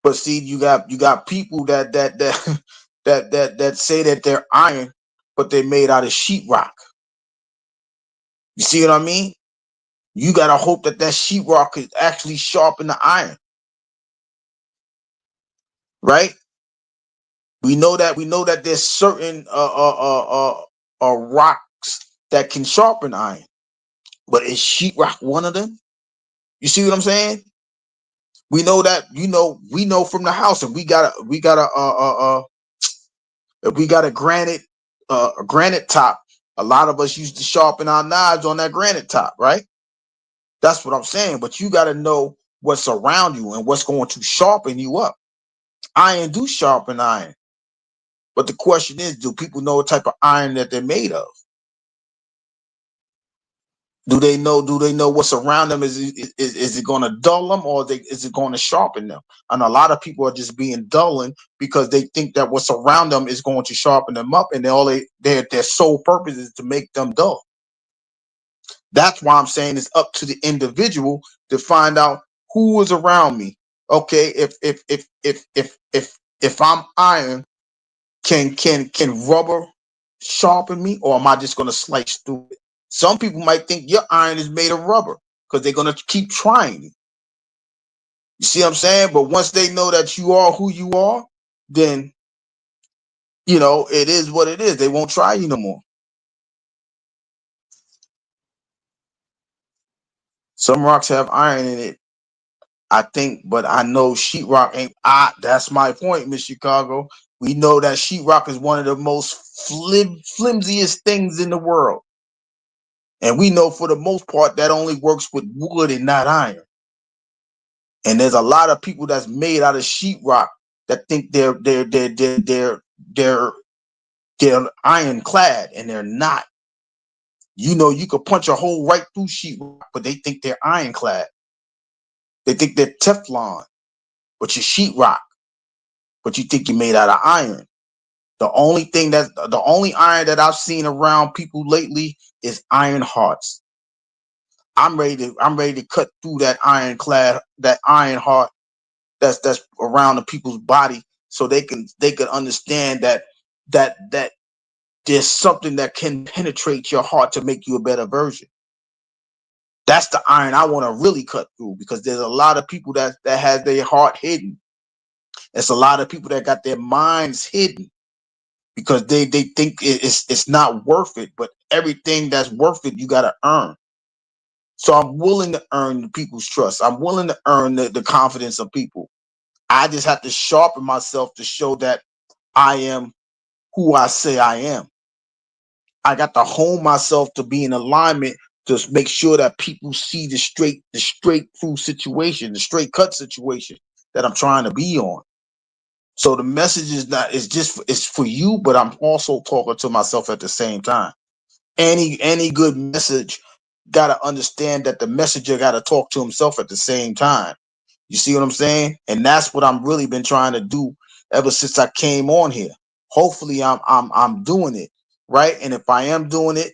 But see, you got people that say that they're iron, but they're made out of sheetrock. You see what I mean? You gotta hope that sheetrock is actually sharpen the iron, right? We know that there's certain rocks that can sharpen iron, but is sheetrock one of them? You see what I'm saying? We know that, we know from the house, and if we got a granite top, a lot of us used to sharpen our knives on that granite top, right? That's what I'm saying. But you got to know what's around you and what's going to sharpen you up. Iron do sharpen iron, but the question is, do people know what type of iron that they're made of? Do they know what's around them? Is it going to dull them, or is it going to sharpen them? And a lot of people are just being dulling because they think that what's around them is going to sharpen them up, and their sole purpose is to make them dull. That's why I'm saying it's up to the individual to find out who is around me. Okay, if I'm iron, can rubber sharpen me, or am I just going to slice through it? Some people might think your iron is made of rubber because they're going to keep trying it. You see what I'm saying? But once they know that you are who you are, then it is what it is. They won't try you no more. Some rocks have iron in it, I think, but I know sheetrock ain't. That's my point, Miss Chicago. We know that sheetrock is one of the most flimsiest things in the world, and we know for the most part that only works with wood and not iron. And there's a lot of people that's made out of sheetrock that think they're ironclad, and they're not. You could punch a hole right through sheetrock, but they think they're ironclad. They think they're Teflon, but you're sheetrock. But you think you're made out of iron. The only iron that I've seen around people lately is iron hearts. I'm ready to cut through that iron heart that's around the people's body, so they can understand that there's something that can penetrate your heart to make you a better version. That's the iron I want to really cut through, because there's a lot of people that has their heart hidden. It's a lot of people that got their minds hidden because they think it's not worth it. But everything that's worth it, you got to earn. So I'm willing to earn the people's trust. I'm willing to earn the confidence of people. I just have to sharpen myself to show that I am who I say I am. I got to hone myself to be in alignment to make sure that people see the straight through situation, the straight cut situation that I'm trying to be on. So the message is not, it's for you, but I'm also talking to myself at the same time. Any good message gotta understand that the messenger gotta talk to himself at the same time. You see what I'm saying? And that's what I'm really been trying to do ever since I came on here. Hopefully I'm doing it right. And if I am doing it,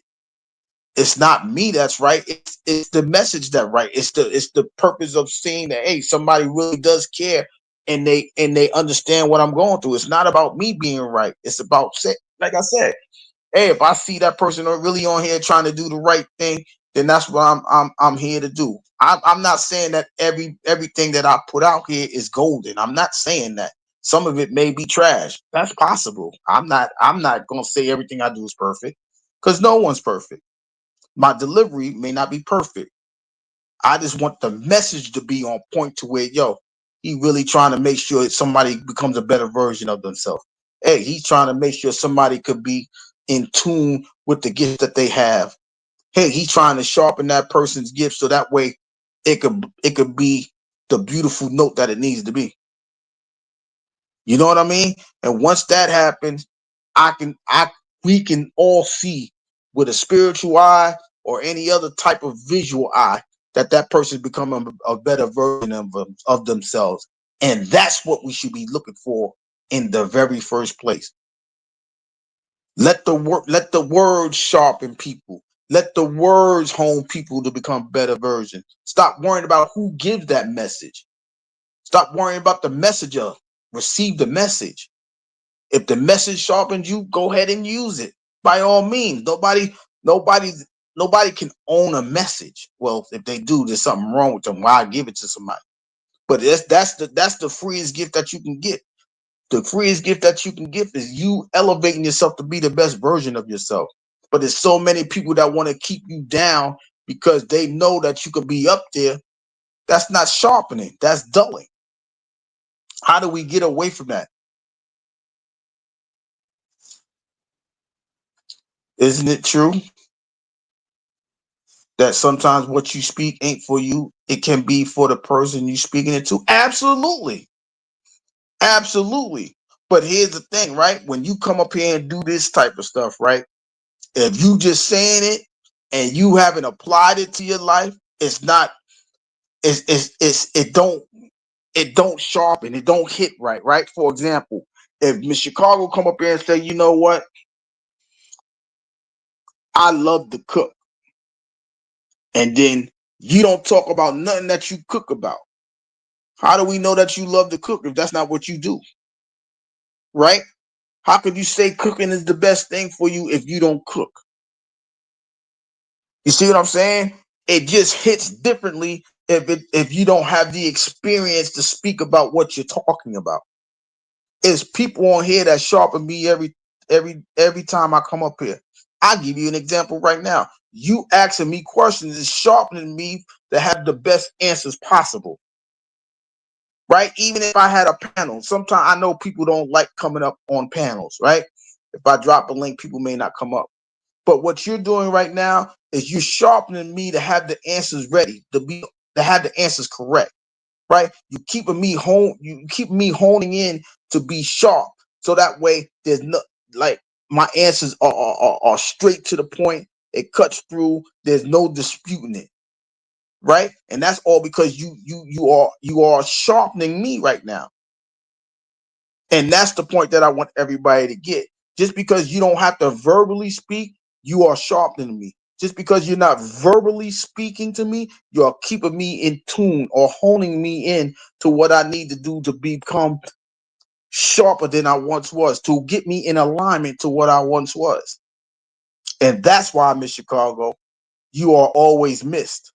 It's not me that's right. It's the message that right. It's the purpose of seeing that, hey, somebody really does care, and they understand what I'm going through. It's not about me being right. It's about, like I said, hey, if I see that person are really on here trying to do the right thing, then that's what I'm here to do. I'm not saying that everything that I put out here is golden. I'm not saying that. Some of it may be trash. That's possible. I'm not gonna say everything I do is perfect, because no one's perfect. My delivery may not be perfect. I just want the message to be on point to where, yo, he really trying to make sure somebody becomes a better version of themselves. Hey, he's trying to make sure somebody could be in tune with the gift that they have. Hey, he's trying to sharpen that person's gift so that way it could be the beautiful note that it needs to be. You know what I mean? And once that happens, I we can all see with a spiritual eye or any other type of visual eye that that person becoming a better version of themselves. And that's what we should be looking for in the very first place. Let the words sharpen people. Let the words hone people to become better versions. Stop worrying about who gives that message. Stop worrying about the messenger. Receive the message. If the message sharpens you, go ahead and use it. By all means. Nobody, nobody can own a message. Well, if they do, there's something wrong with them. Why give it to somebody? But that's the freest gift that you can get. The freest gift that you can give is you elevating yourself to be the best version of yourself. But there's so many people that want to keep you down because they know that you could be up there. That's not sharpening. That's dulling. How do we get away from that? Isn't it true that sometimes what you speak ain't for you? It can be for the person you speaking it to. Absolutely. Absolutely. But here's the thing, right? When you come up here and do this type of stuff, right? If you just saying it and you haven't applied it to your life, it's not it don't sharpen, it don't hit right, right? For example, if Miss Chicago come up here and say, you know what, I love to cook, and then you don't talk about nothing that you cook about. How do we know that you love to cook if that's not what you do? Right? How could you say cooking is the best thing for you if you don't cook? You see what I'm saying? It just hits differently if you don't have the experience to speak about what you're talking about. It's people on here that sharpen me every time I come up here. I'll give you an example right now. You asking me questions is sharpening me to have the best answers possible. Right? Even if I had a panel, sometimes I know people don't like coming up on panels, right? If I drop a link, people may not come up. But what you're doing right now is you're sharpening me to have the answers ready, to have the answers correct, right? You keep me honing in to be sharp, so that way there's no, like, my answers are straight to the point. It cuts through. There's no disputing it, right? And that's all because you are sharpening me right now. And that's the point that I want everybody to get. Just because you don't have to verbally speak, you are sharpening me. Just because you're not verbally speaking to me, you're keeping me in tune or honing me in to what I need to do to become sharper than I once was, to get me in alignment to what I once was. And that's why, Miss Chicago, you are always missed,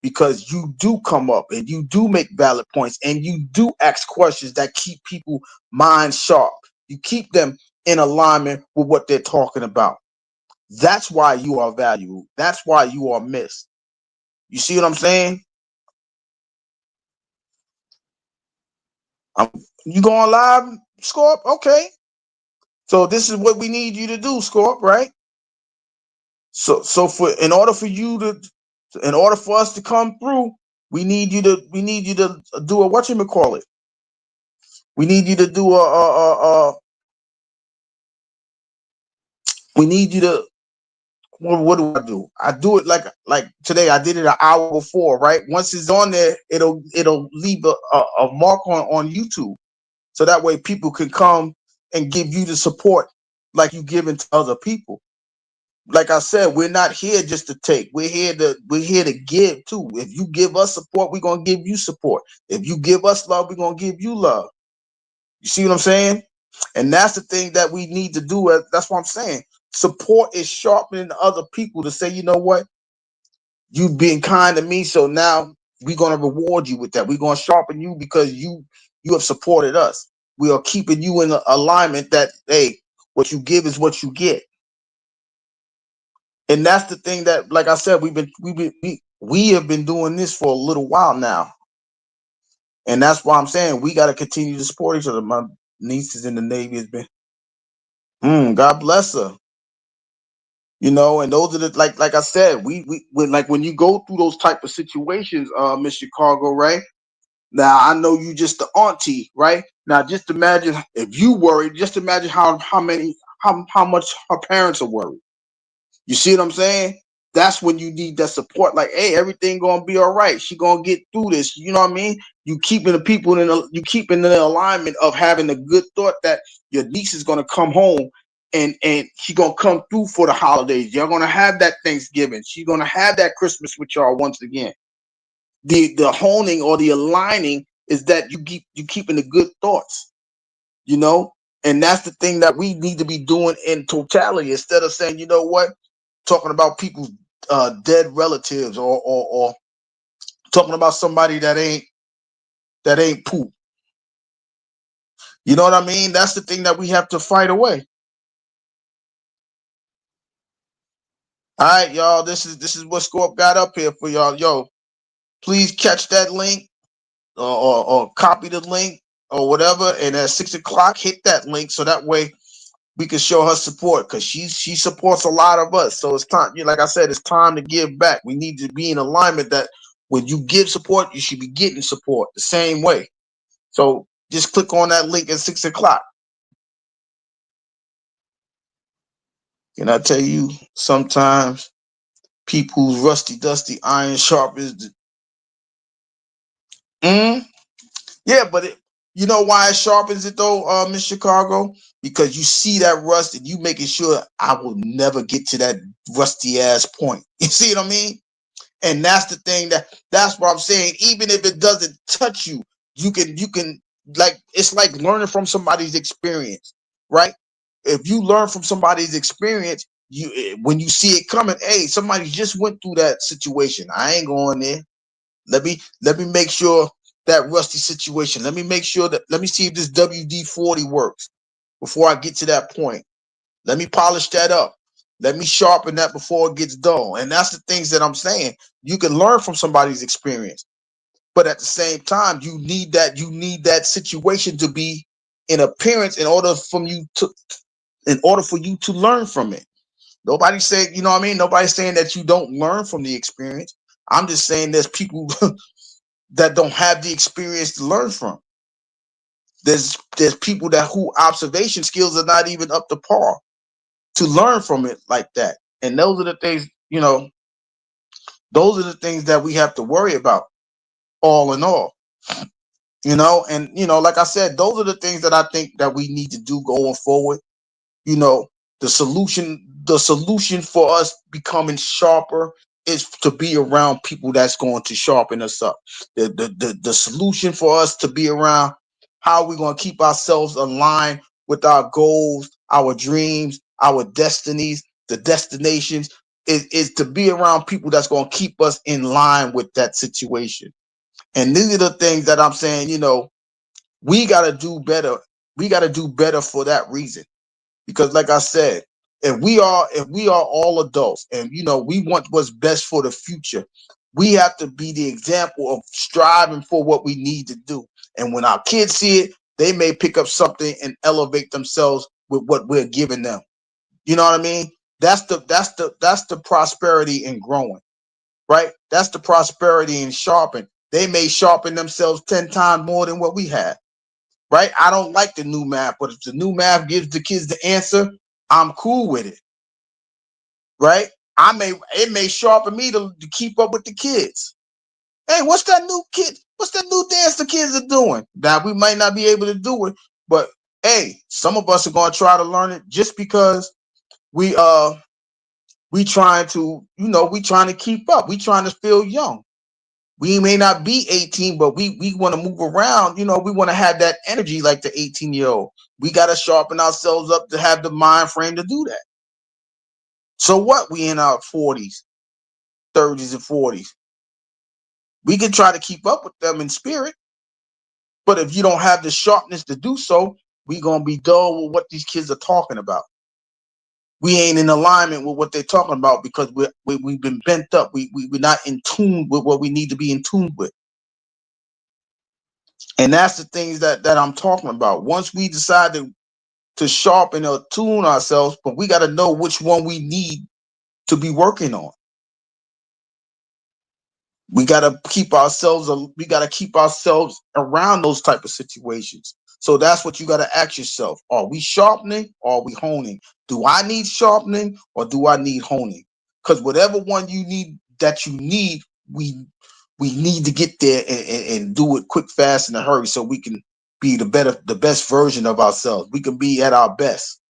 because you do come up and you do make valid points and you do ask questions that keep people mind sharp. You keep them in alignment with what they're talking about. That's why you are valuable. That's why you are missed. You see what I'm saying? You going live, Scorp? Okay. So this is what we need you to do, Scorp, right? So for in order for us to come through, we need you to do a whatchamacallit. We need you to do we need you to, what do I do? I do it like today. I did it an hour before, right? Once it's on there, it'll leave a mark on YouTube, so that way people can come and give you the support like you giving to other people. like I said, we're not here just to take. We're here to give too. If you give us support, we're gonna give you support. If you give us love, we're gonna give you love. You see what I'm saying? And that's the thing that we need to do. That's what I'm saying. Support is sharpening other people to say, you know what, you've been kind to me, so now we're gonna reward you with that. We're gonna sharpen you because you have supported us. We are keeping you in alignment that, hey, what you give is what you get. And that's the thing that, like I said, we have been doing this for a little while now, and that's why I'm saying we got to continue to support each other. My niece is in the Navy. Has been, God bless her. And those are the, like I said, we when, like, when you go through those type of situations, Miss Chicago, right? Now I know you just the auntie, right? Now just imagine if you worried. Just imagine how much her parents are worried. You see what I'm saying? That's when you need that support. Like, hey, everything gonna be all right. She gonna get through this. You know what I mean? You keeping the alignment of having a good thought that your niece is gonna come home and she gonna come through for the holidays. You're gonna have that Thanksgiving. She's gonna have that Christmas with y'all once again. The honing or the aligning is that you keeping the good thoughts. You know, and that's the thing that we need to be doing in totality instead of saying, you know what, talking about people's dead relatives or talking about somebody that ain't poop. You know what I mean? That's the thing that we have to fight away. All right, y'all. This is what Scorp got up here for y'all. Yo, please catch that link or copy the link or whatever. And at 6 o'clock, hit that link so that way we can show her support because she supports a lot of us. So it's time, like I said, it's time to give back. We need to be in alignment that when you give support, you should be getting support the same way. So just click on that link at 6 o'clock. And I tell you, sometimes people's rusty dusty iron sharp is the mm, yeah, but you know why it sharpens it though, Miss Chicago? Because you see that rust and you making sure I will never get to that rusty ass point. You see what I mean? And that's the thing that's what I'm saying. Even if it doesn't touch you, you can like it's like learning from somebody's experience, right? If you learn from somebody's experience, when you see it coming, hey, somebody just went through that situation. I ain't going there. Let me make sure that rusty situation. Let me see if this WD-40 works before I get to that point. Let me polish that up. Let me sharpen that before it gets dull. And that's the things that I'm saying. You can learn from somebody's experience, but at the same time, you need that situation to be in appearance in order for you to learn from it. Nobody's saying, you know what I mean? Nobody's saying that you don't learn from the experience. I'm just saying there's people that don't have the experience to learn from. There's people that who observation skills are not even up to par to learn from it like that. And those are the things, those are the things that we have to worry about, all in all. And like I said, those are the things that I think that we need to do going forward. you know the solution for us becoming sharper is to be around people that's going to sharpen us up. The solution for us to be around how we're going to keep ourselves aligned with our goals, our dreams, our destinies, the destinations, is to be around people that's going to keep us in line with that situation. And these are the things that I'm saying, we got to do better. We got to do better for that reason, because like I said, if we are all adults and we want what's best for the future, we have to be the example of striving for what we need to do. And when our kids see it, they may pick up something and elevate themselves with what we're giving them. You know what I mean? That's the prosperity in growing, right? That's the prosperity in sharpen. They may sharpen themselves 10 times more than what we have, right? I don't like the new math, but if the new math gives the kids the answer, I'm cool with it, right? It may sharpen me to keep up with the kids. Hey, what's that new kid? What's that new dance the kids are doing? Now we might not be able to do it, but hey, some of us are gonna try to learn it just because we We trying to, we trying to keep up. We trying to feel young. We may not be 18, but we want to move around. We want to have that energy like the 18-year-old. We got to sharpen ourselves up to have the mind frame to do that. So what? We in our 40s, 30s, and 40s. We can try to keep up with them in spirit, but if you don't have the sharpness to do so, we gonna be dull with what these kids are talking about. We ain't in alignment with what they're talking about because we've been bent up. We're not in tune with what we need to be in tune with. And that's the things that I'm talking about. Once we decide to sharpen or tune ourselves, but we got to know which one we need to be working on. We got to keep ourselves around those type of situations. So that's what you got to ask yourself. Are we sharpening or are we honing? Do I need sharpening or do I need honing? Because whatever one you need, we need to get there and do it quick, fast, in a hurry so we can be the best version of ourselves. We can be at our best.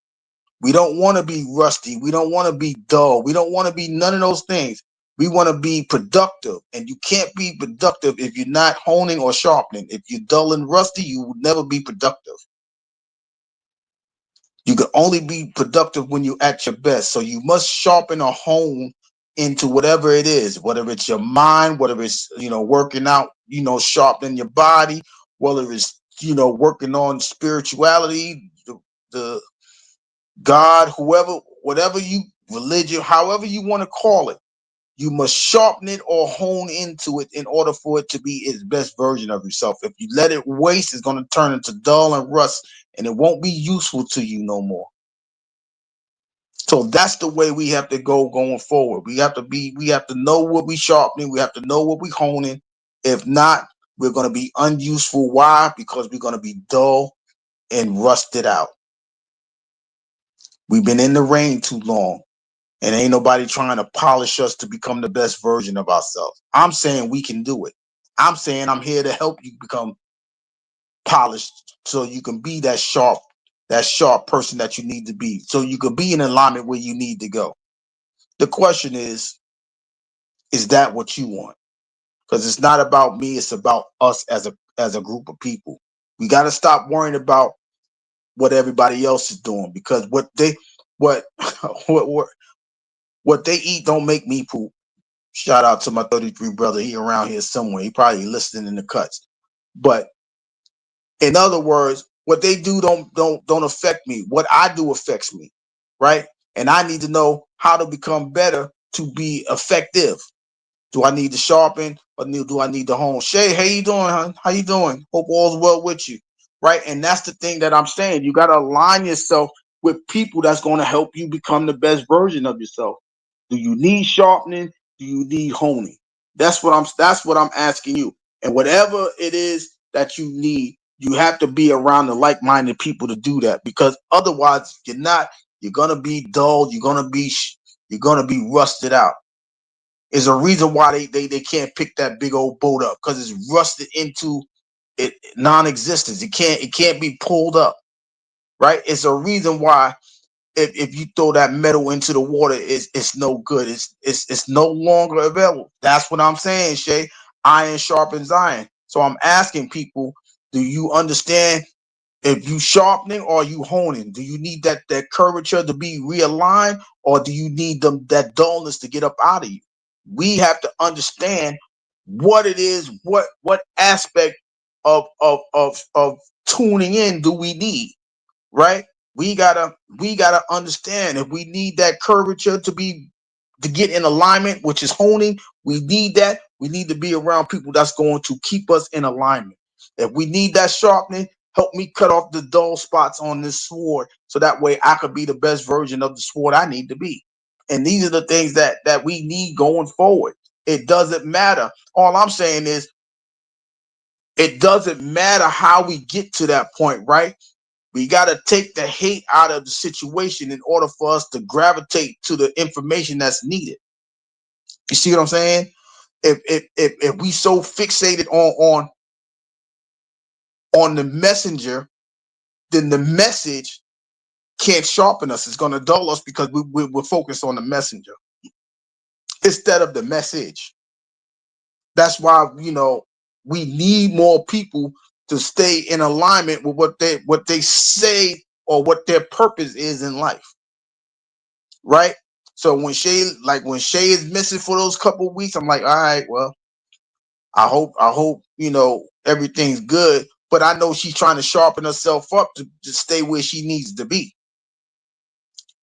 We don't want to be rusty. We don't want to be dull. We don't want to be none of those things. We want to be productive. And you can't be productive if you're not honing or sharpening. If you're dull and rusty, you will never be productive. You can only be productive when you're at your best. So you must sharpen or hone into whatever it is, whether it's your mind, whether it's, working out, sharpening your body, whether it's, working on spirituality, the God, whoever, whatever you religion, however you want to call it, you must sharpen it or hone into it in order for it to be its best version of yourself. If you let it waste, it's going to turn into dull and rust, and it won't be useful to you no more. So that's the way we have to go going forward. We have to know what we sharpening. We have to know what we honing. If not, we're going to be unuseful. Why? Because we're going to be dull and rusted out. We've been in the rain too long. And ain't nobody trying to polish us to become the best version of ourselves. I'm saying we can do it. I'm saying I'm here to help you become polished so you can be that sharp person that you need to be. So you can be in alignment where you need to go. The question is that what you want? Because it's not about me, it's about us as a group of people. We got to stop worrying about what everybody else is doing because what what what they eat don't make me poop. Shout out to my 33 brother. He around here somewhere. He probably listening in the cuts. But in other words, what they do don't affect me. What I do affects me, right? And I need to know how to become better to be effective. Do I need to sharpen or do I need to hone? Shay, how you doing, hon? How you doing? Hope all's well with you, right? And that's the thing that I'm saying. You got to align yourself with people that's going to help you become the best version of yourself. Do you need sharpening? Do you need honing? That's what I'm asking you. And whatever it is that you need, you have to be around the like-minded people to do that. Because otherwise, you're gonna be dull. You're gonna be rusted out. Is a reason why they can't pick that big old boat up because it's rusted into it non-existence. It can't be pulled up, right? It's a reason why if you throw that metal into the water, it's no good. It's no longer available. That's what I'm saying, Shay. Iron sharpens iron. So I'm asking people, do you understand if you sharpening or you honing? Do you need that curvature to be realigned, or do you need that dullness to get up out of you? We have to understand what it is, what aspect of tuning in do we need, right? We gotta understand if we need that curvature to get in alignment, which is honing. We need that. We need to be around people that's going to keep us in alignment. If we need that sharpening, help me cut off the dull spots on this sword so that way I could be the best version of the sword I need to be. And these are the things that we need going forward. It doesn't matter. All I'm saying is it doesn't matter how we get to that point, right? We got to take the hate out of the situation in order for us to gravitate to the information that's needed. You see what I'm saying? If we so fixated on the messenger, then the message can't sharpen us. It's going to dull us because we're focused on the messenger. instead of the message. That's why, we need more people to stay in alignment with what they say or what their purpose is in life, right? So when Shay is missing for those couple of weeks, I'm like, all right, well, I hope everything's good. But I know she's trying to sharpen herself up to stay where she needs to be.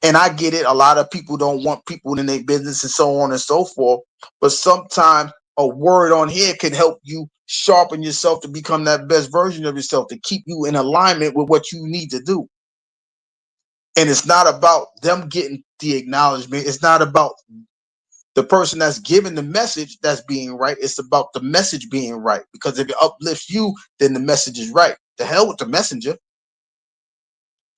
And I get it. A lot of people don't want people in their business and so on and so forth. But sometimes a word on here can help you sharpen yourself to become that best version of yourself, to keep you in alignment with what you need to do. And it's not about them getting the acknowledgement. It's not about the person that's giving the message that's being right. It's about the message being right. Because if it uplifts you, then the message is right. The hell with the messenger.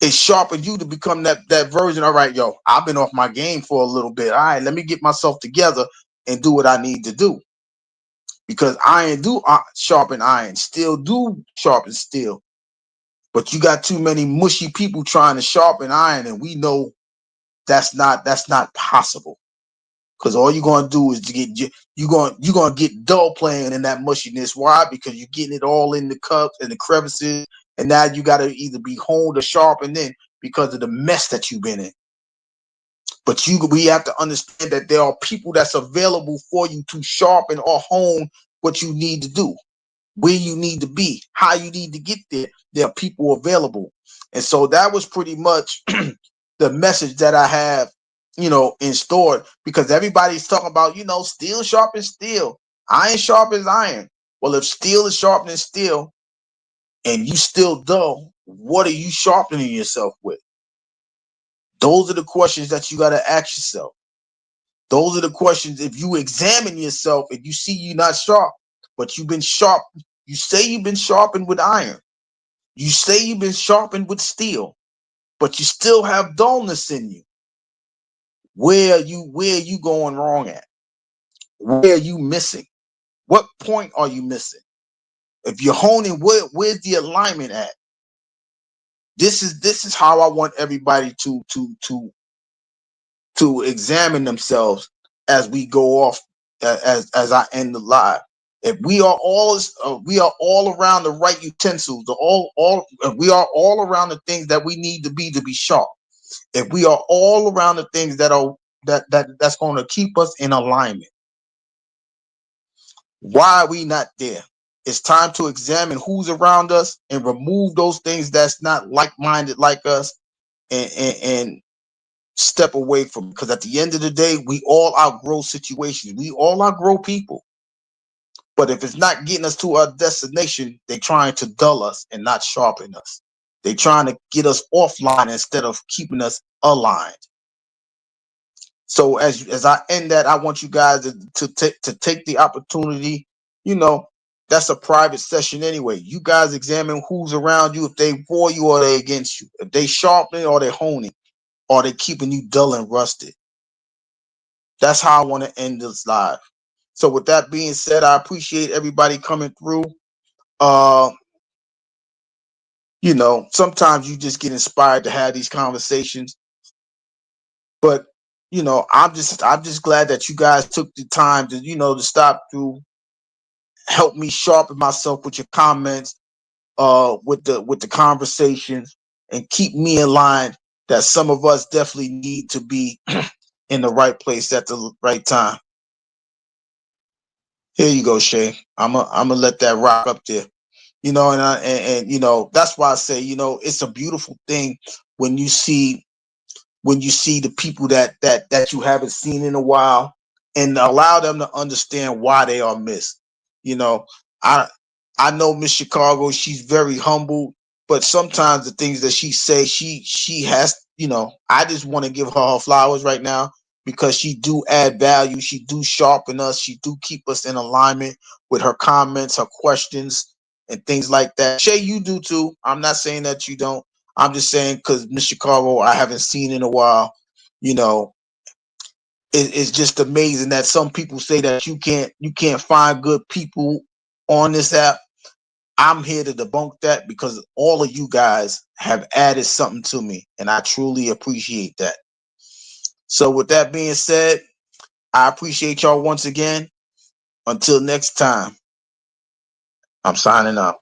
It sharpens you to become that version. All right, yo, I've been off my game for a little bit. All right, let me get myself together and do what I need to do. Because iron do sharpen iron, steel do sharpen steel. But you got too many mushy people trying to sharpen iron, and we know that's not possible. Because all you're gonna do is to get you're gonna get dull playing in that mushiness. Why? Because you're getting it all in the cups and the crevices, and now you gotta either be honed or sharpened in because of the mess that you've been in. But we have to understand that there are people that's available for you to sharpen or hone what you need to do, where you need to be, how you need to get there. There are people available. And so that was pretty much the message that I have, in store, because everybody's talking about, steel sharpens steel, iron sharpens iron. Well, if steel is sharpening steel and you still dull, what are you sharpening yourself with? Those are the questions that you got to ask yourself. Those are the questions. If you examine yourself and you see you're not sharp, but you've been sharp, you say you've been sharpened with iron. You say you've been sharpened with steel, but you still have dullness in you. Where are you going wrong at? Where are you missing? What point are you missing? If you're honing, where's the alignment at? This is how I want everybody to examine themselves as we go off, as I end the live. If we are all around the right utensils, we are all around the things that we need to be sharp. If we are all around the things that's going to keep us in alignment, why are we not there? It's time to examine who's around us and remove those things that's not like-minded like us, and step away from, because at the end of the day, we all outgrow situations. We all outgrow people. But if it's not getting us to our destination, they're trying to dull us and not sharpen us. They're trying to get us offline instead of keeping us aligned. So as I end that, I want you guys to take the opportunity. You know, that's a private session anyway. You guys examine who's around you, if they for you or they against you, if they sharpening or they honing, or they keeping you dull and rusted. That's how I want to end this live. So with that being said, I appreciate everybody coming through. Uh, sometimes you just get inspired to have these conversations. But I'm just glad that you guys took the time to stop to help me sharpen myself with your comments, with the conversations, and keep me in line. That some of us definitely need to be in the right place at the right time. Here you go, Shay. I'm gonna let that rock up there. And that's why I say, it's a beautiful thing when you see the people that you haven't seen in a while, and allow them to understand why they are missed. You know, I I know Miss Chicago, she's very humble, but sometimes the things that she says, she has, I just want to give her flowers right now, because she do add value, she do sharpen us, she do keep us in alignment with her comments, her questions, and things like that. Shay, you do too. I'm not saying that you don't. I'm just saying because Miss Chicago, I haven't seen in a while. You know, it's just amazing that some people say that you can't find good people on this app. I'm here to debunk that, because all of you guys have added something to me, and I truly appreciate that. So with that being said, I appreciate y'all once again. Until next time, I'm signing out.